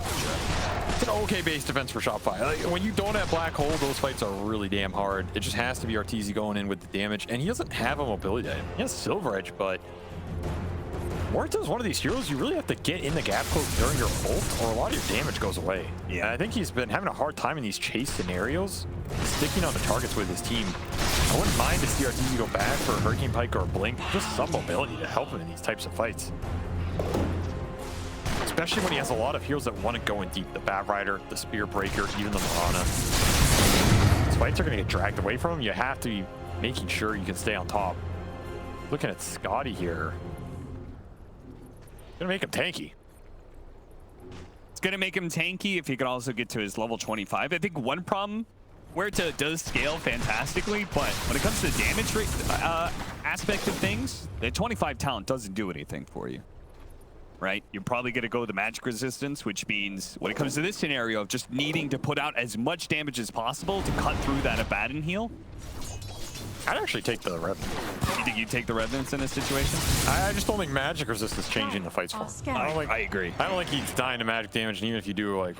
It's an okay base defense for Shopify. Like, when you don't have Black Hole, those fights are really damn hard. It just has to be Arteezy going in with the damage, and he doesn't have a mobility item. He has Silver Edge, but Muerta is one of these heroes you really have to get in the gap close during your ult, or a lot of your damage goes away. Yeah, and I think he's been having a hard time in these chase scenarios, sticking on the targets with his team. I wouldn't mind to see Arteezy go back for a Hurricane Pike or a Blink, just some mobility to help him in these types of fights. Especially when he has a lot of heroes that want to go in deep. The Bat Rider, the Spear Breaker, even the Mirana. These fights are going to get dragged away from him. You have to be making sure you can stay on top. Looking at Scotty here. Gonna make him tanky. It's gonna make him tanky if he could also get to his level 25. I think one problem Muerta does scale fantastically, but when it comes to the damage rate aspect of things, the 25 talent doesn't do anything for you. Right? You're probably going to go the magic resistance, which means when it comes to this scenario of just needing to put out as much damage as possible to cut through that Abaddon heal. I'd actually take the Revenant. You think you'd take the Revenants in this situation? I just don't think magic resistance changing the fights for him. I agree. I don't think he's dying to magic damage, and even if you do like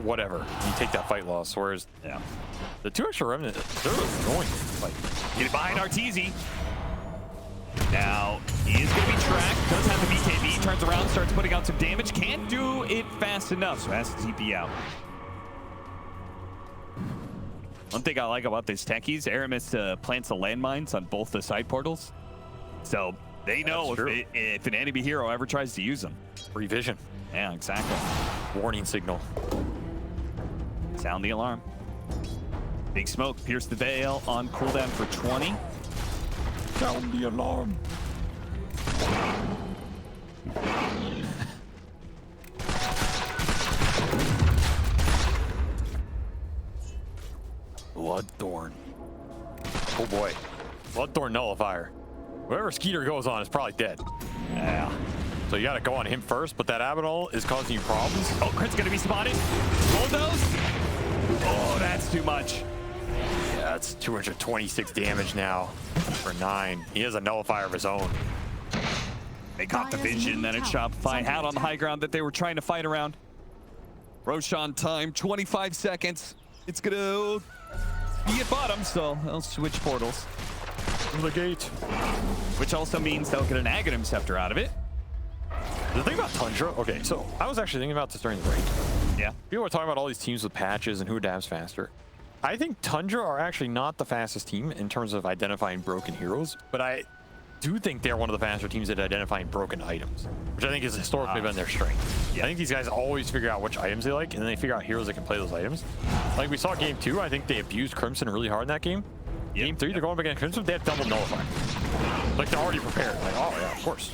whatever, you take that fight loss. Whereas the 2 extra Revenant, they're annoying. Like, get it behind Arteezy. Now, he is going to be tracked. Does have the BKB. Turns around, starts putting out some damage. Can't do it fast enough, so has to TP out. One thing I like about this techies, Aramis plants the landmines on both the side portals. So they know if an enemy hero ever tries to use them. Free vision. Yeah, exactly. Warning signal. Sound the alarm. Big smoke, pierce the veil on cooldown for 20. Sound the alarm. Bloodthorn. Oh boy. Bloodthorn nullifier. Whoever Skeeter goes on is probably dead. Yeah. So you gotta go on him first, but that Abed is causing you problems. Oh, crit's gonna be spotted. Bulldoze. Oh, that's too much. Yeah, it's 226 damage now for 9. He has a nullifier of his own. They got the vision that Shopify had on the high ground that they were trying to fight around. Roshan time, 25 seconds. It's gonna be at bottom, so they'll switch portals. To the gate. Which also means they'll get an Aghanim Scepter out of it. The thing about Tundra, okay, so I was actually thinking about this during the break. Yeah. People were talking about all these teams with patches and who dabs faster. I think Tundra are actually not the fastest team in terms of identifying broken heroes, but I do think they're one of the faster teams at identifying broken items, which I think has historically been their strength. I think these guys always figure out which items they like, and then they figure out heroes that can play those items. Like we saw game 2, I think they abused Crimson really hard in that game. Game 3, they're going back against Crimson, they have double nullify. Like they're already prepared. Like, oh yeah, of course.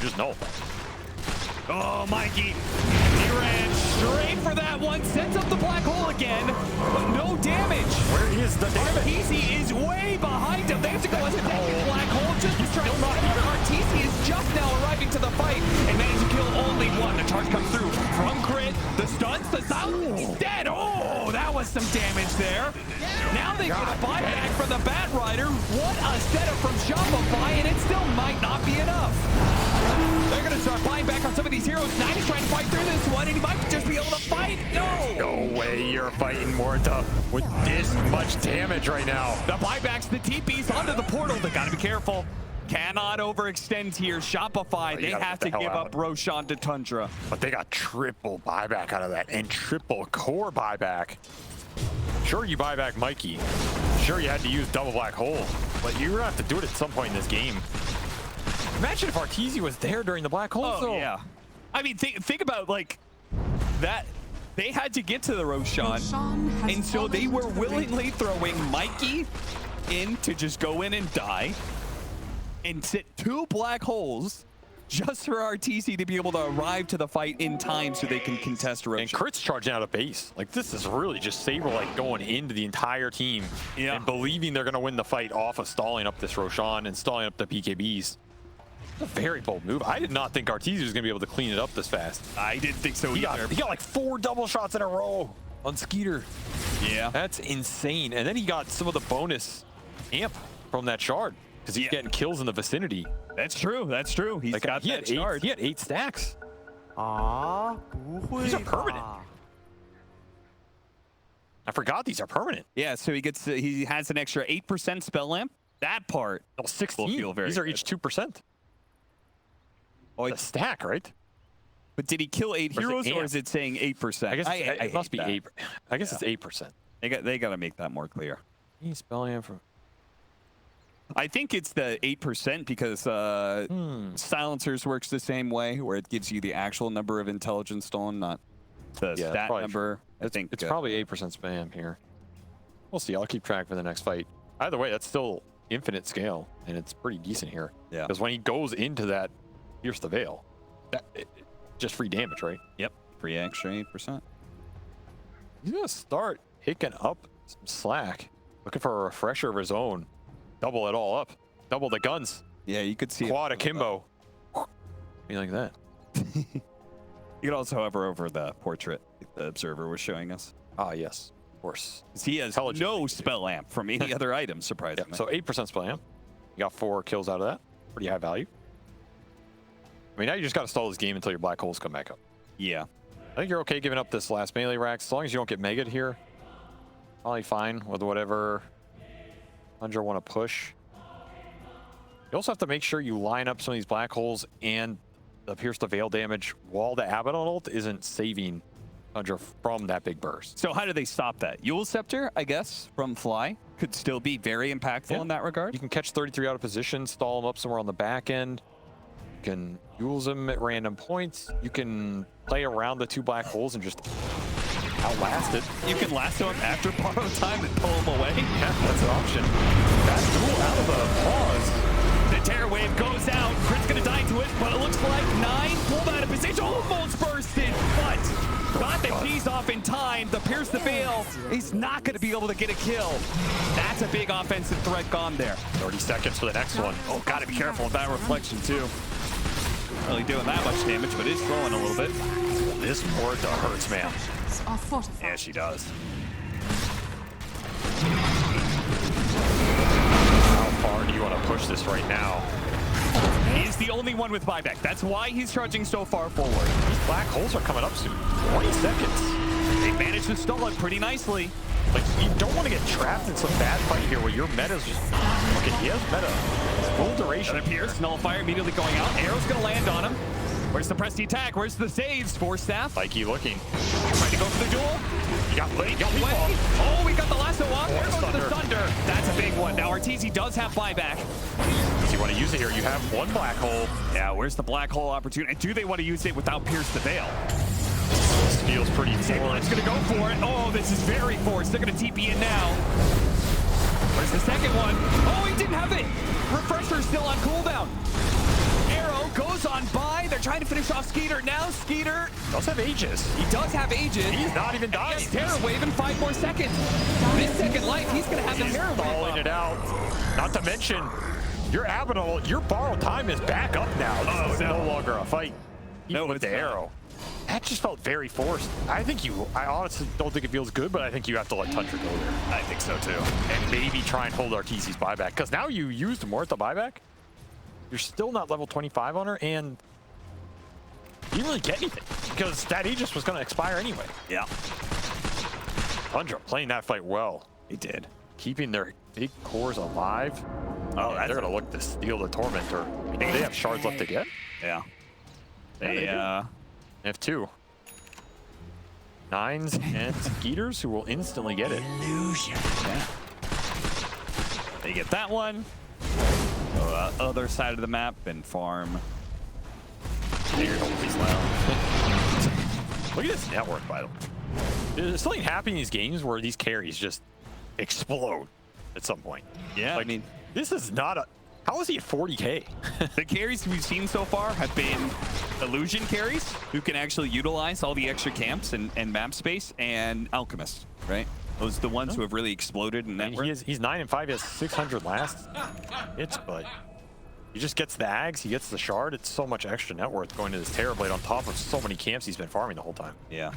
Just nullify. Oh, Mikey. He ran straight for that one, sets up the black hole again, but no damage. Where is the damage? Arteezy is way behind him. They have to go into the black hole just to try to spot him. Arteezy is just now arriving to the fight and managed to kill only one. The charge comes through from crit, the stuns, the silence. He's dead. Oh, that was some damage there. Now they get a buyback from the Bat Rider. What a setup from Shopify, and it still might not be enough. They're going to start buying back on some of these heroes. Knight is trying to fight through this one, and he might just be able to fight. No! No way you're fighting Muerta with this much damage right now. The buybacks, the TPs onto the portal. They got to be careful. Cannot overextend here. Shopify, they have to give up Roshan to Tundra. But they got triple buyback out of that, and triple core buyback. Sure, you buy back Mikey. Sure, you had to use double black hole, but you're gonna have to do it at some point in this game. Imagine if Arteezy was there during the black hole. Oh, yeah. I mean, think about, like, that. They had to get to the Roshan, and so they were willingly throwing Mikey in to just go in and die, and sit 2 black holes just for Arteezy to be able to arrive to the fight in time so they can contest Roshan. And Crit's charging out of base. Like, this is really just Saberlight going into the entire team and believing they're going to win the fight off of stalling up this Roshan and stalling up the BKBs. A very bold move. I did not think Arteezy was going to be able to clean it up this fast. I didn't think so either. He got like 4 double shots in a row on Skeeter. Yeah. That's insane. And then he got some of the bonus amp from that shard because he's getting kills in the vicinity. That's true. That's true. He's got that shard. He had 8 stacks. These are permanent. I forgot these are permanent. Yeah, so he has an extra 8% spell lamp. That part will 16. Feel very these are good. each 2%. Oh, it's a stack, right? But did he kill 8 heroes, or is it saying 8%? I guess it must be 8. I guess it's 8%. They got to make that more clear. Spell lamp from. I think it's the 8% because silencers works the same way, where it gives you the actual number of intelligence stolen, not the stat number. I think it's probably 8% spam here. We'll see. I'll keep track for the next fight. Either way, that's still infinite scale, and it's pretty decent here. Yeah. Because when he goes into that, pierce the veil, just free damage, right? Yep. Free extra 8%. He's gonna start picking up some slack. Looking for a refresher of his own. Double it all up. Double the guns. Yeah, you could see Quad akimbo. Be like that. You could also hover over the portrait the observer was showing us. Ah, yes. Of course. 'Cause he has Intelligent no thing to do. spell amp from any other item, Yeah, surprisingly. so 8% spell amp. You got 4 kills out of that. Pretty high value. I mean, now you just got to stall this game until your black holes come back up. Yeah. I think you're okay giving up this last melee rack. As long as you don't get mega'd here, probably fine with whatever Tundra want to push. You also have to make sure you line up some of these black holes and the Pierce the Veil damage while the Abed ult isn't saving Tundra from that big burst. So how do they stop that? Yule Scepter, I guess, from Fly could still be very impactful in that regard. You can catch 33 out of position, stall him up somewhere on the back end. You can use them at random points. You can play around the 2 black holes and just outlast it. You can lasso him after borrow time and pull him away. Yeah, that's an option. That duel out of the pause. The Terror Wave goes out. Crit's gonna die to it, but it looks like 9 pulled out of position. Almost bursted, but got the keys off in time. The Pierce the Veil, he's not gonna be able to get a kill. That's a big offensive threat gone there. 30 seconds for the next one. Oh, gotta be careful with that reflection too. Not really doing that much damage, but is slowing a little bit. This Muerta hurts, man. Are fortified. Yeah, she does. How far do you want to push this right now? He's the only one with buyback. That's why he's charging so far forward. These black holes are coming up soon. 20 seconds. They managed to stall it pretty nicely. Like, you don't want to get trapped in some bad fight here where your meta's just... Okay, he has meta. Full duration. Another Pierce, Nullifier immediately going out. Arrow's gonna land on him. Where's the press the attack? Where's the saves? Force staff. Mikey looking. Trying to go for the duel. You got lead. You got lead Wait. ball. Oh, we got the lasso off. There goes Thunder. the Thunder. That's a big one. Now Arteezy does have buyback. If you want to use it here, you have 1 black hole. Yeah, where's the black hole opportunity? And do they want to use it without Pierce the Veil? This feels pretty Saberlight's forced. gonna go for it. Oh, this is very forced. They're gonna TP in now. Where's the second one? Oh, he didn't have it. Refresher's still on cooldown. Arrow goes on by. They're trying to finish off Skiter. Now Skiter, Does have Aegis. he does have Aegis. He's not even dying. Yes, Terror Wave in 5 more seconds. This second life, he's gonna have the Terror Wave Stalling up. it out. Not to mention, your Abed, your borrowed time is back up now. This is no longer a fight. Even with it's the not. arrow. That just felt very forced. I honestly don't think it feels good, but I think you have to let Tundra go there. I think so too. And maybe try and hold Arteezy's buyback. Because now you used Muerta buyback. You're still not level 25 on her, and you didn't really get anything. Because that Aegis was going to expire anyway. Yeah, Tundra playing that fight well. he did. Keeping their big cores alive. Oh, And they're going to look to steal the Tormentor. I mean, they have shards left to get. Yeah. They do. They have 2. 9s and Skeeters who will instantly get it. Yeah. They get that one. Go other side of the map and farm. Look at this network, by the way. There's something happening in these games where these carries just explode at some point. Yeah, Like, I mean, this is not a... How is he at 40K? the carries we've seen so far have been illusion carries who can actually utilize all the extra camps and map space, and alchemists, right? Those are the ones who have really exploded in that. He's 9 and 5. He has 600 last hits, but he just gets the Ags. He gets the Shard. It's so much extra net worth going to this Terrorblade on top of so many camps he's been farming the whole time. Yeah.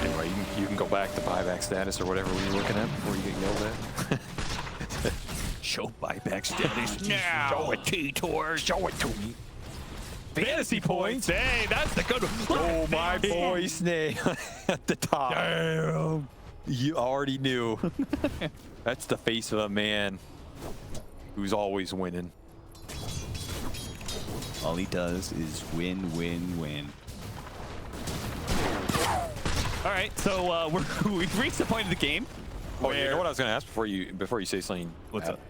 Anyway, you can go back to buyback status or whatever you're looking at before you get yelled at. Show buyback status now. Show it. T-Tor. Show it to me. Fantasy points. Hey, that's the good one. Oh, my boy, Sney at the top. Damn. You already knew. That's the face of a man who's always winning. All he does is win, win, win. All right, so we've reached the point of the game. Oh, you know what I was going to ask before you say something? What's up?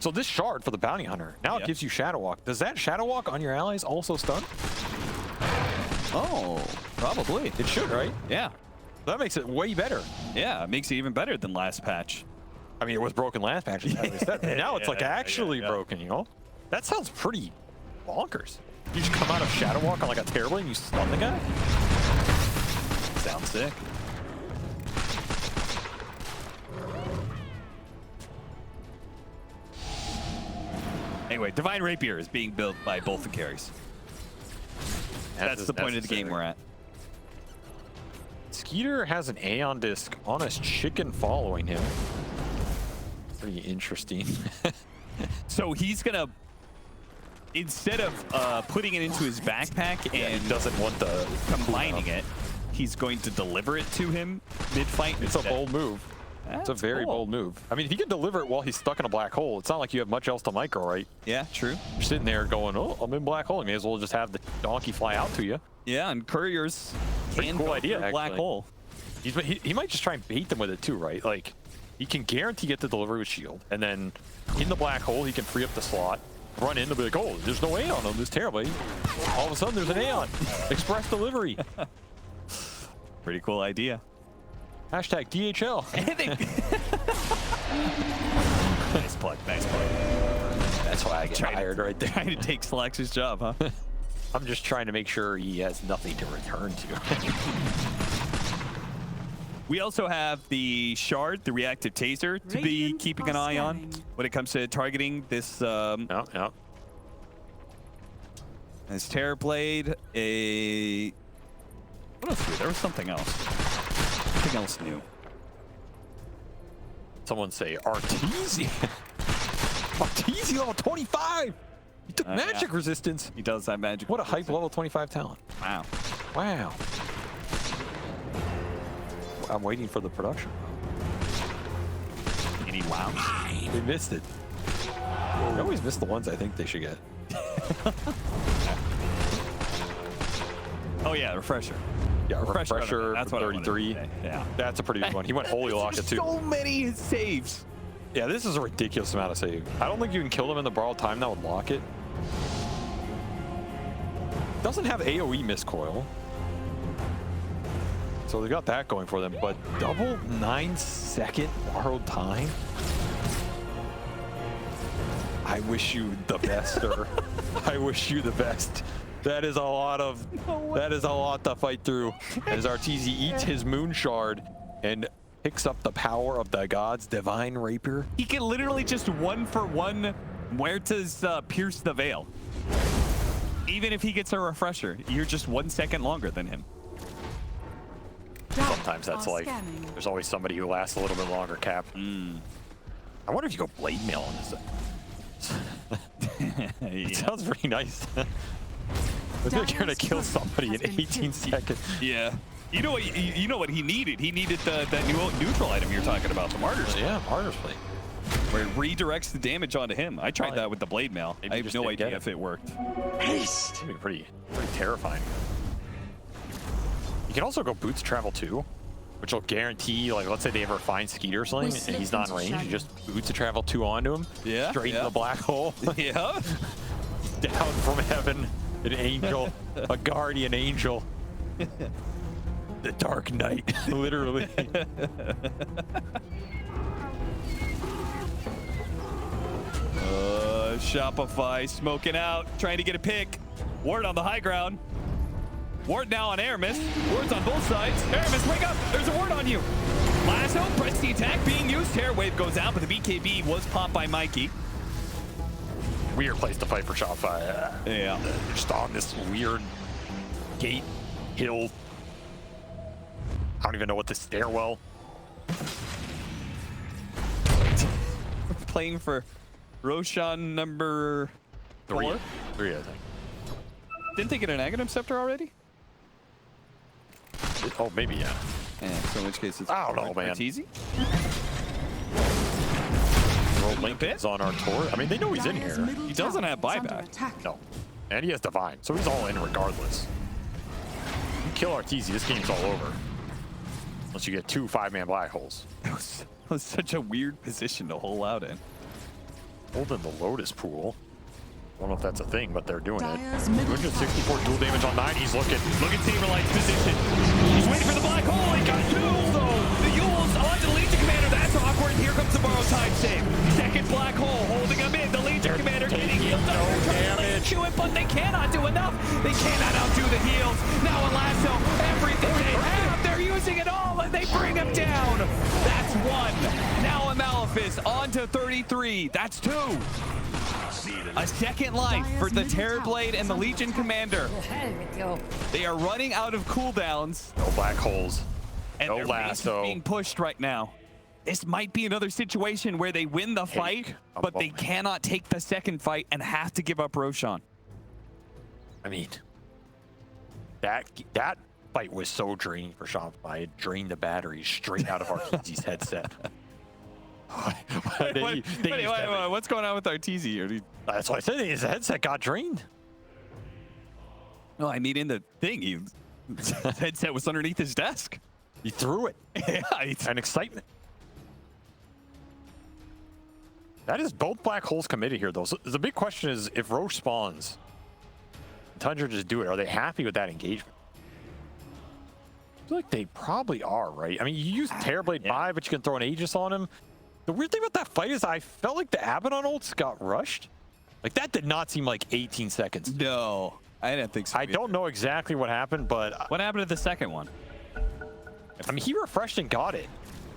So this shard for the bounty hunter, now it gives you Shadow Walk. Does that Shadow Walk on your allies also stun? Oh, probably. It should, right? Yeah. That makes it way better. Yeah, it makes it even better than last patch. I mean, it was broken last patch. Now it's like actually broken, you know? That sounds pretty bonkers. You just come out of Shadow Walk on like a Terrorblade and you stun the guy? Sounds sick. Anyway, Divine Rapier is being built by both the carries. That's the point of the game we're at. Skiter has an Aeon disc on his chicken following him. Pretty interesting. So he's gonna, instead of putting it into his backpack and he doesn't want the combining it, he's going to deliver it to him mid-fight. It's a bold move. It's a very bold move. I mean, if he can deliver it while he's stuck in a black hole, it's not like you have much else to micro, right? Yeah, true. You're sitting there going, oh, I'm in black hole. You may as well just have the donkey fly out to you. Yeah, and couriers can cool go idea, through a black actually. hole. He might just try and bait them with it too, right? Like, he can guarantee get the delivery with shield, and then in the black hole, he can free up the slot, run in, and be like, oh, there's no Aeon on this terrible. All of a sudden, there's an Aeon. Express delivery. Pretty cool idea. Hashtag DHL. Nice plug, nice plug. That's why I get hired right there. Trying to take Slax's job, huh? I'm just trying to make sure he has nothing to return to. We also have the Shard, the reactive taser, to be Radiant keeping an are eye on scanning. when it comes to targeting this Yeah. this Terrorblade. What else? There was something else. Something else new. Someone say Arteezy. Arteezy level 25. He took magic yeah. resistance. He does have magic. What a hype level 25 talent. Wow. Wow. I'm waiting for the production. Any wow? They missed it. They always miss the ones I think they should get. Oh yeah, refresher. Yeah, refresher That's for what I wanted to 33. say. Yeah. That's a pretty good one. He went holy lock it too. So many saves. Yeah, this is a ridiculous amount of save. I don't think you can kill them in the borrowed time that would lock it. Doesn't have AoE miscoil. So they got that going for them, but double 9-second borrowed time? I wish you the best, sir. I wish you the best. That is a lot to fight through. As Arteezy eats his moon shard and picks up the power of the gods' divine rapier. He can literally just 1-for-1 Muerta's pierce the veil. Even if he gets a refresher, you're just 1 second longer than him. Sometimes that's like, there's always somebody who lasts a little bit longer, Cap. I wonder if you go blade mail on this. It sounds pretty nice. I think you're gonna kill somebody in 18 seconds. Yeah. You know what he needed? He needed that new neutral item you're talking about, the Martyrs. Yeah, Martyrs Blade. Where it redirects the damage onto him. I tried that with the blade mail. Maybe I have just no didn't get idea it. if it worked. Haste. It'd be pretty terrifying. You can also go boots travel too, which will guarantee, like, let's say they ever find Skiter or something and he's not in range, you just boots to travel 2 onto him. Yeah. Straight in the black hole. Yeah. Down from heaven, an angel, a guardian angel. The Dark Knight, literally. Shopify smoking out, trying to get a pick. Ward on the high ground. Ward now on Aramis. Ward's on both sides. Aramis, wake up! There's a ward on you. Lasso, press the attack being used. Terror wave goes out, but the BKB was popped by Mikey. Weird place to fight for Shopify. Yeah. Just on this weird gate hill. I don't even know what this stairwell. Playing for Roshan number 4. 3, I think. Didn't they get an Aghanim Scepter already? Oh, maybe, yeah. Yeah, so in which case it's I don't know, man. Arteezy? World Link is on our tour. I mean, they know he's in here. He doesn't have buyback. No. And he has Divine, so he's all in regardless. You kill Arteezy, this game's all over. Unless you get 2 5-man black holes. That was such a weird position to hole out in. Holding the Lotus Pool. I don't know if that's a thing, but they're doing it. Dyer's middle 264 dual damage on 9. He's looking. Look at Saberlight's position. He's waiting for the black hole. He got Yules, though. The Yules onto the Legion Commander. That's awkward. Here comes the borrow time save. Second black hole holding him in. The Legion Commander getting healed. no damage. To it, but they cannot do enough. They cannot outdo the heals. Now a lasso. Everything they have, they're using it all, and they bring him down. That's 1. Now a Malif surface onto 33. That's 2. A second life for the Terrorblade and the Legion Commander. To hell with you. They are running out of cooldowns. No black holes. And No their base is lasso. being pushed right now. This might be another situation where they win the fight, a but they moment. cannot take the second fight and have to give up Roshan. I mean, that fight was so draining for Shopify. It drained the batteries straight out of Arteezy's headset. Wait, what's going on with Arteezy here? That's why I said his headset got drained. No, I mean in the thing, his headset was underneath his desk. He threw it. Yeah, And excitement. That is both black holes committed here, though. So the big question is, if Roche spawns, Tundra just do it. Are they happy with that engagement? I feel like they probably are, right? I mean, you use Terrorblade 5, but you can throw an Aegis on him. The weird thing about that fight is I felt like the Abaddon ults got rushed. Like, that did not seem like 18 seconds. No, I didn't think so. I don't know exactly what happened, but... What happened to the second one? I mean, he refreshed and got it.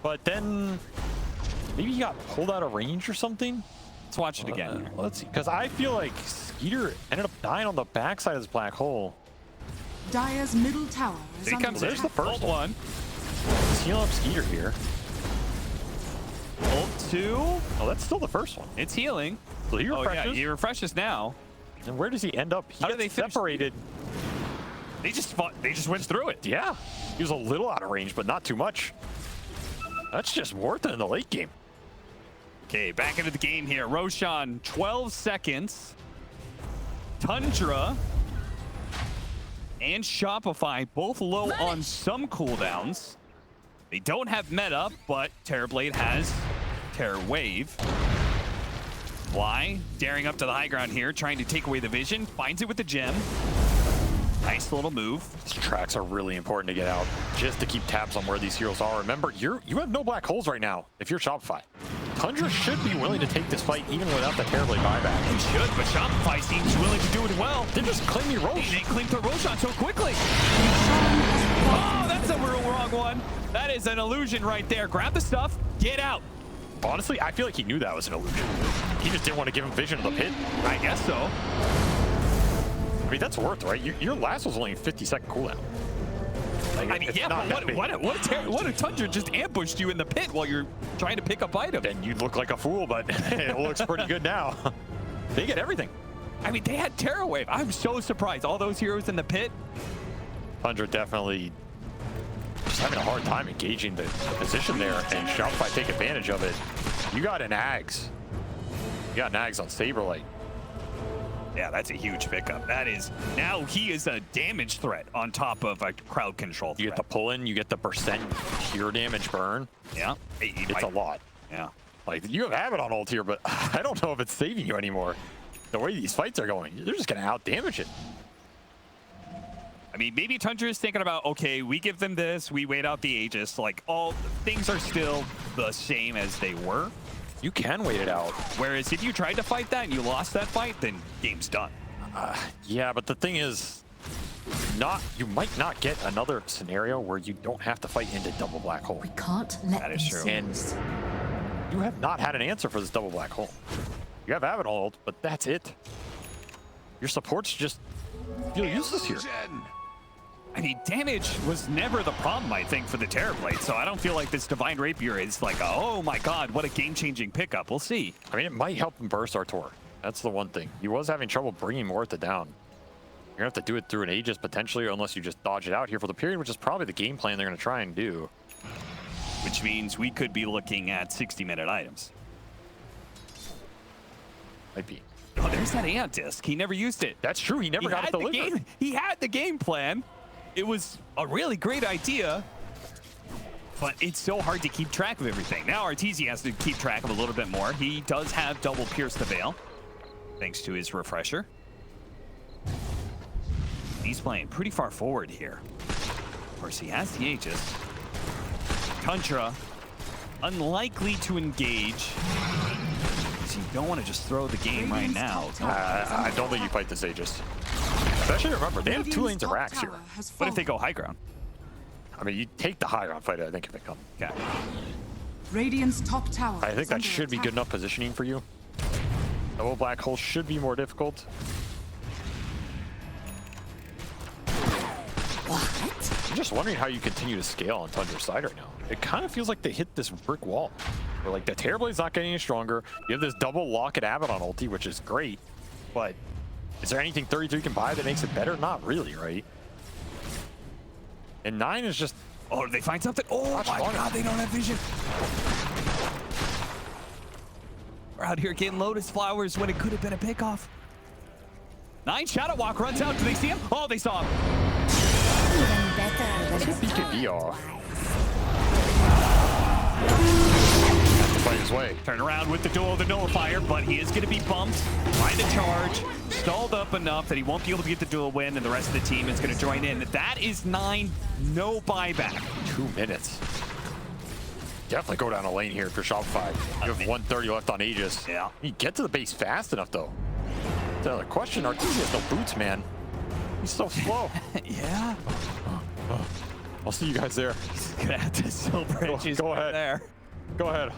But then... maybe he got pulled out of range or something? Let's watch it again. Let's see. Because I feel like Skeeter ended up dying on the backside of this black hole. Dire's middle tower is Here he under comes. There's the attack. first Ult 1. Let's heal up Skeeter here. Ult 2. Oh, that's still the first one. It's healing. So he Oh, refreshes. yeah, he refreshes now. And where does he end up? He How did gets they finish? separated. They just went through it. Yeah. He was a little out of range, but not too much. That's just Muerta in the late game. Okay, back into the game here. Roshan, 12 seconds. Tundra and Shopify both low on some cooldowns. They don't have meta, but Terrorblade has Terror Wave. Why? Daring up to the high ground here, trying to take away the vision. Finds it with the gem. Nice little move. These tracks are really important to get out, just to keep tabs on where these heroes are. Remember, you have no black holes right now if you're Shopify. Tundra should be willing to take this fight even without the Terrorblade buyback. He should, but Shopify seems willing to do it well. They just claim me Roche. They claimed to Roshan so quickly. Oh, that's a real wrong one. That is an illusion right there. Grab the stuff, get out. Honestly, I feel like he knew that was an illusion. He just didn't want to give him vision of the pit. I guess so. I mean, that's worth, right? Your last was only a 50-second cooldown. Like, I mean, it's yeah, not but that big. what a Tundra just ambushed you in the pit while you're trying to pick up item. Then you look like a fool, but it looks pretty good now. They get everything. I mean, they had Terror Wave. I'm so surprised. All those heroes in the pit. Tundra definitely just having a hard time engaging the position there, and Shopify take advantage of it. You got an Ags. You got an Ags on Saberlight. Yeah, that's a huge pickup. That is, now he is a damage threat on top of a crowd control threat. You get the pull in, you get the percent pure damage burn. Yeah. It's a lot. Yeah. Like, you have Abed on ult here, but I don't know if it's saving you anymore. The way these fights are going, they're just going to out damage it. I mean, maybe Tundra is thinking about, okay, we give them this, we wait out the Aegis. Like, all things are still the same as they were. You can wait it out. Whereas if you tried to fight that and you lost that fight, then game's done. Yeah, but the thing is, you might not get another scenario where you don't have to fight into double black hole. We can't let That is them true. see And us. you have not had an answer for this double black hole. You have Abed ult, but that's it. Your supports just feel useless here. I mean, damage was never the problem, I think, for the Terrorblade. So I don't feel like this Divine Rapier is like, oh my god, what a game-changing pickup. We'll see. I mean, it might help him burst Artur. That's the one thing. He was having trouble bringing Muerta down. You're going to have to do it through an Aegis potentially, or unless you just dodge it out here for the period, which is probably the game plan they're going to try and do. Which means we could be looking at 60-minute items. Might be. Oh, there's that Ant Disc. He never used it. That's true. He never got it delivered. He had the game plan. It was a really great idea, but it's so hard to keep track of everything. Now Arteezy has to keep track of a little bit more. He does have double Pierce the Veil, thanks to his refresher. He's playing pretty far forward here. Of course, he has the Aegis. Tundra, unlikely to engage. You don't want to just throw the game right now. I don't think you fight this Aegis. Especially remember, they have 2 lanes of racks here. What if they go high ground? I mean, you take the high ground fight, I think, if it comes. Okay. Radiant's top tower. I think is that under should be good attack. enough positioning for you. Double black hole should be more difficult. I'm just wondering how you continue to scale on Tundra's side right now. It kind of feels like they hit this brick wall. Where like the Terrorblade's not getting any stronger. You have this double lock at Abed on ulti, which is great. But is there anything 33 can buy that makes it better? Not really, right? And 9 is just... Oh, did they find something? Oh my god, they don't have vision. We're out here getting Lotus Flowers when it could have been a pickoff. 9 Shadow Walk runs out. Do they see him? Oh, they saw him. Even better than He could be off. Has to fight his way. Turn around with the duel of the nullifier, but he is going to be bumped by the charge. Stalled up enough that he won't be able to get the duel win, and the rest of the team is going to join in. That is 9, no buyback. 2 minutes. Definitely go down a lane here for Shopify. You have 130 left on Aegis. Yeah. You get to the base fast enough, though. That's another question. Arteezy has no boots, man. He's so slow. Yeah. I'll see you guys there. He's going to have to silver edges Go right ahead. there. Go ahead.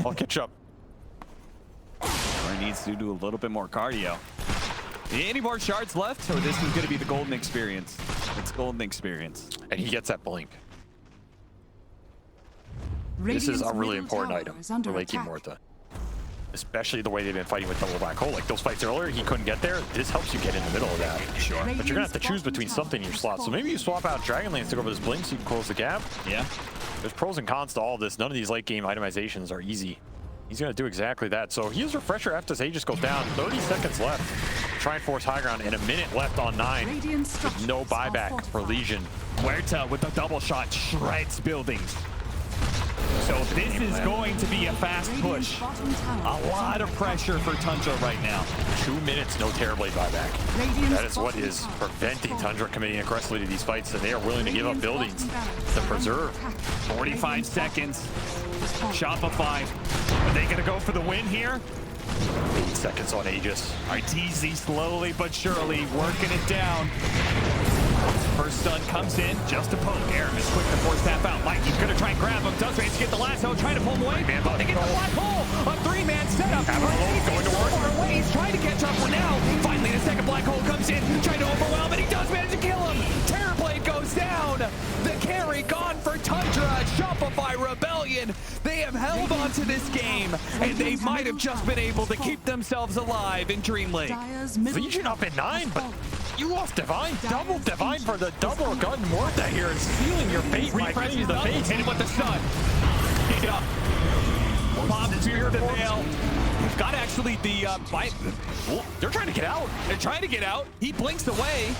I'll catch up. Or he needs to do a little bit more cardio. Any more shards left, or this is going to be the golden experience? It's golden experience. And he gets that blink. Radiant's This is a really middle important tower item is under for A.K.A. attack. Muerta. Especially the way they've been fighting with double black hole. Like those fights earlier, he couldn't get there. This helps you get in the middle of that. Sure. But you're gonna have to choose between something in your slot. So maybe you swap out Dragonlance to go for this blink so you can close the gap. Yeah. There's pros and cons to all of this. None of these late game itemizations are easy. He's gonna do exactly that. So he has refresher after this Aegis goes down. 30 seconds left. Try and force high ground and a minute left on 9. Radiant With no structures are buyback for fortified. Legion. Muerta with the double shot shreds buildings. So this is going to be a fast Radiant's push. bottom tower A lot of pressure for Tundra right now. 2 minutes, no Terrorblade buyback. Radiant's That is what bottom is tower preventing fallen. Tundra committing aggressively to these fights, and they are willing to give up Radiant's buildings bottom barracks to are under preserve. attack. 45 Radiant's seconds. bottom is fallen. Shopify. Are they going to go for the win here? 8 seconds on Aegis. Arteezy slowly but surely working it down. First stun comes in, just a poke. Aaron is quick to force tap out. Mikey's gonna try and grab him. Does manage to get the lasso, trying to pull him away. But they get the black hole. A 3-man setup. Arteezy going so far away. He's trying to catch up for now. Finally, the second black hole comes in, trying to overwhelm, and he does manage to kill him. Terrorblade goes down. The carry gone for Tundra. Shopify Rebellion. They have held on to this game, and they might have just been able to keep themselves alive in Dream League. Dire's middle Legion up tower at 9, has but fallen. you lost Divine. Double Divine for the double gun Muerta here and stealing your bait. Refresh the the bait. hit him with the stun. Pick it up. Bob Spear the nail. He's got actually the bite. They're trying to get out. They're trying to get out. He blinks away.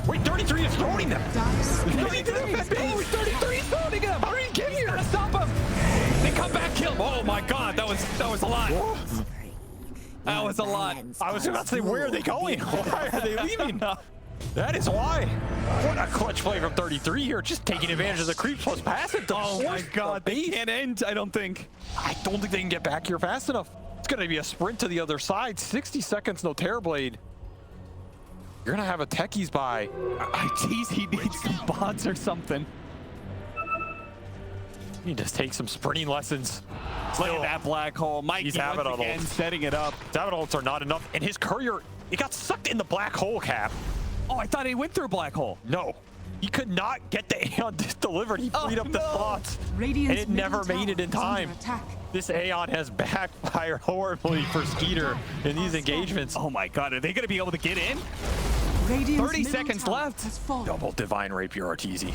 Wait, 33 is throwing them. Dire's 33 is throwing him. How did he get here? Gotta stop him. They come back, kill him. Oh my God, that was a lot. That was a lot. I was about to say, where are they going? Why are they leaving? That is why. What a clutch play from 33 here, just taking advantage of the creep plus pass it. Oh my God, they can't end, I don't think. I don't think they can get back here fast enough. It's going to be a sprint to the other side. 60 seconds, no Terrorblade. You're going to have a techies buy. Jeez, he needs some bots or something. You need to take some sprinting lessons. Look at that black hole. Mikey He's once having it again all. setting it up. David ults are not enough, and his courier, it got sucked in the black hole cap. Oh, I thought he went through a black hole. No, he could not get the Aeon delivered. He freed up the slots, and Radiant's it never middle made it in tower is time. under attack. This Aeon has backfired horribly for Skiter in these engagements. Oh my God, are they going to be able to get in? Radiant's 30 middle seconds tower left. has fallen. Double Divine Rapier Arteezy.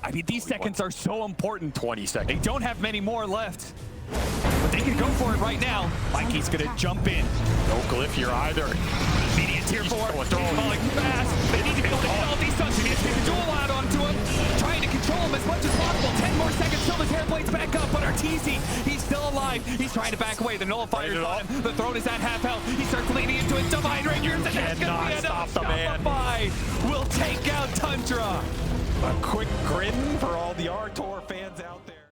I mean, these seconds are so important. 20 They seconds. don't have many more left. But they can go for it right now. Mikey's going to jump in. No glyph here either. Immediate tier 4. going He's through. falling fast. They need to be able to hit all these stunts. He needs to get the duel out onto him. Trying to control him as much as possible. 10 more seconds till the Terrorblade's back up. But Arteezy, he's still alive. He's trying to back away. The nullifier's on him. The throne is at half health. He starts leaning into his Divine Rangers. And that's going to be Cannot enough. stop the man. Shopify will take out Tundra. A quick grin for all the Artor fans.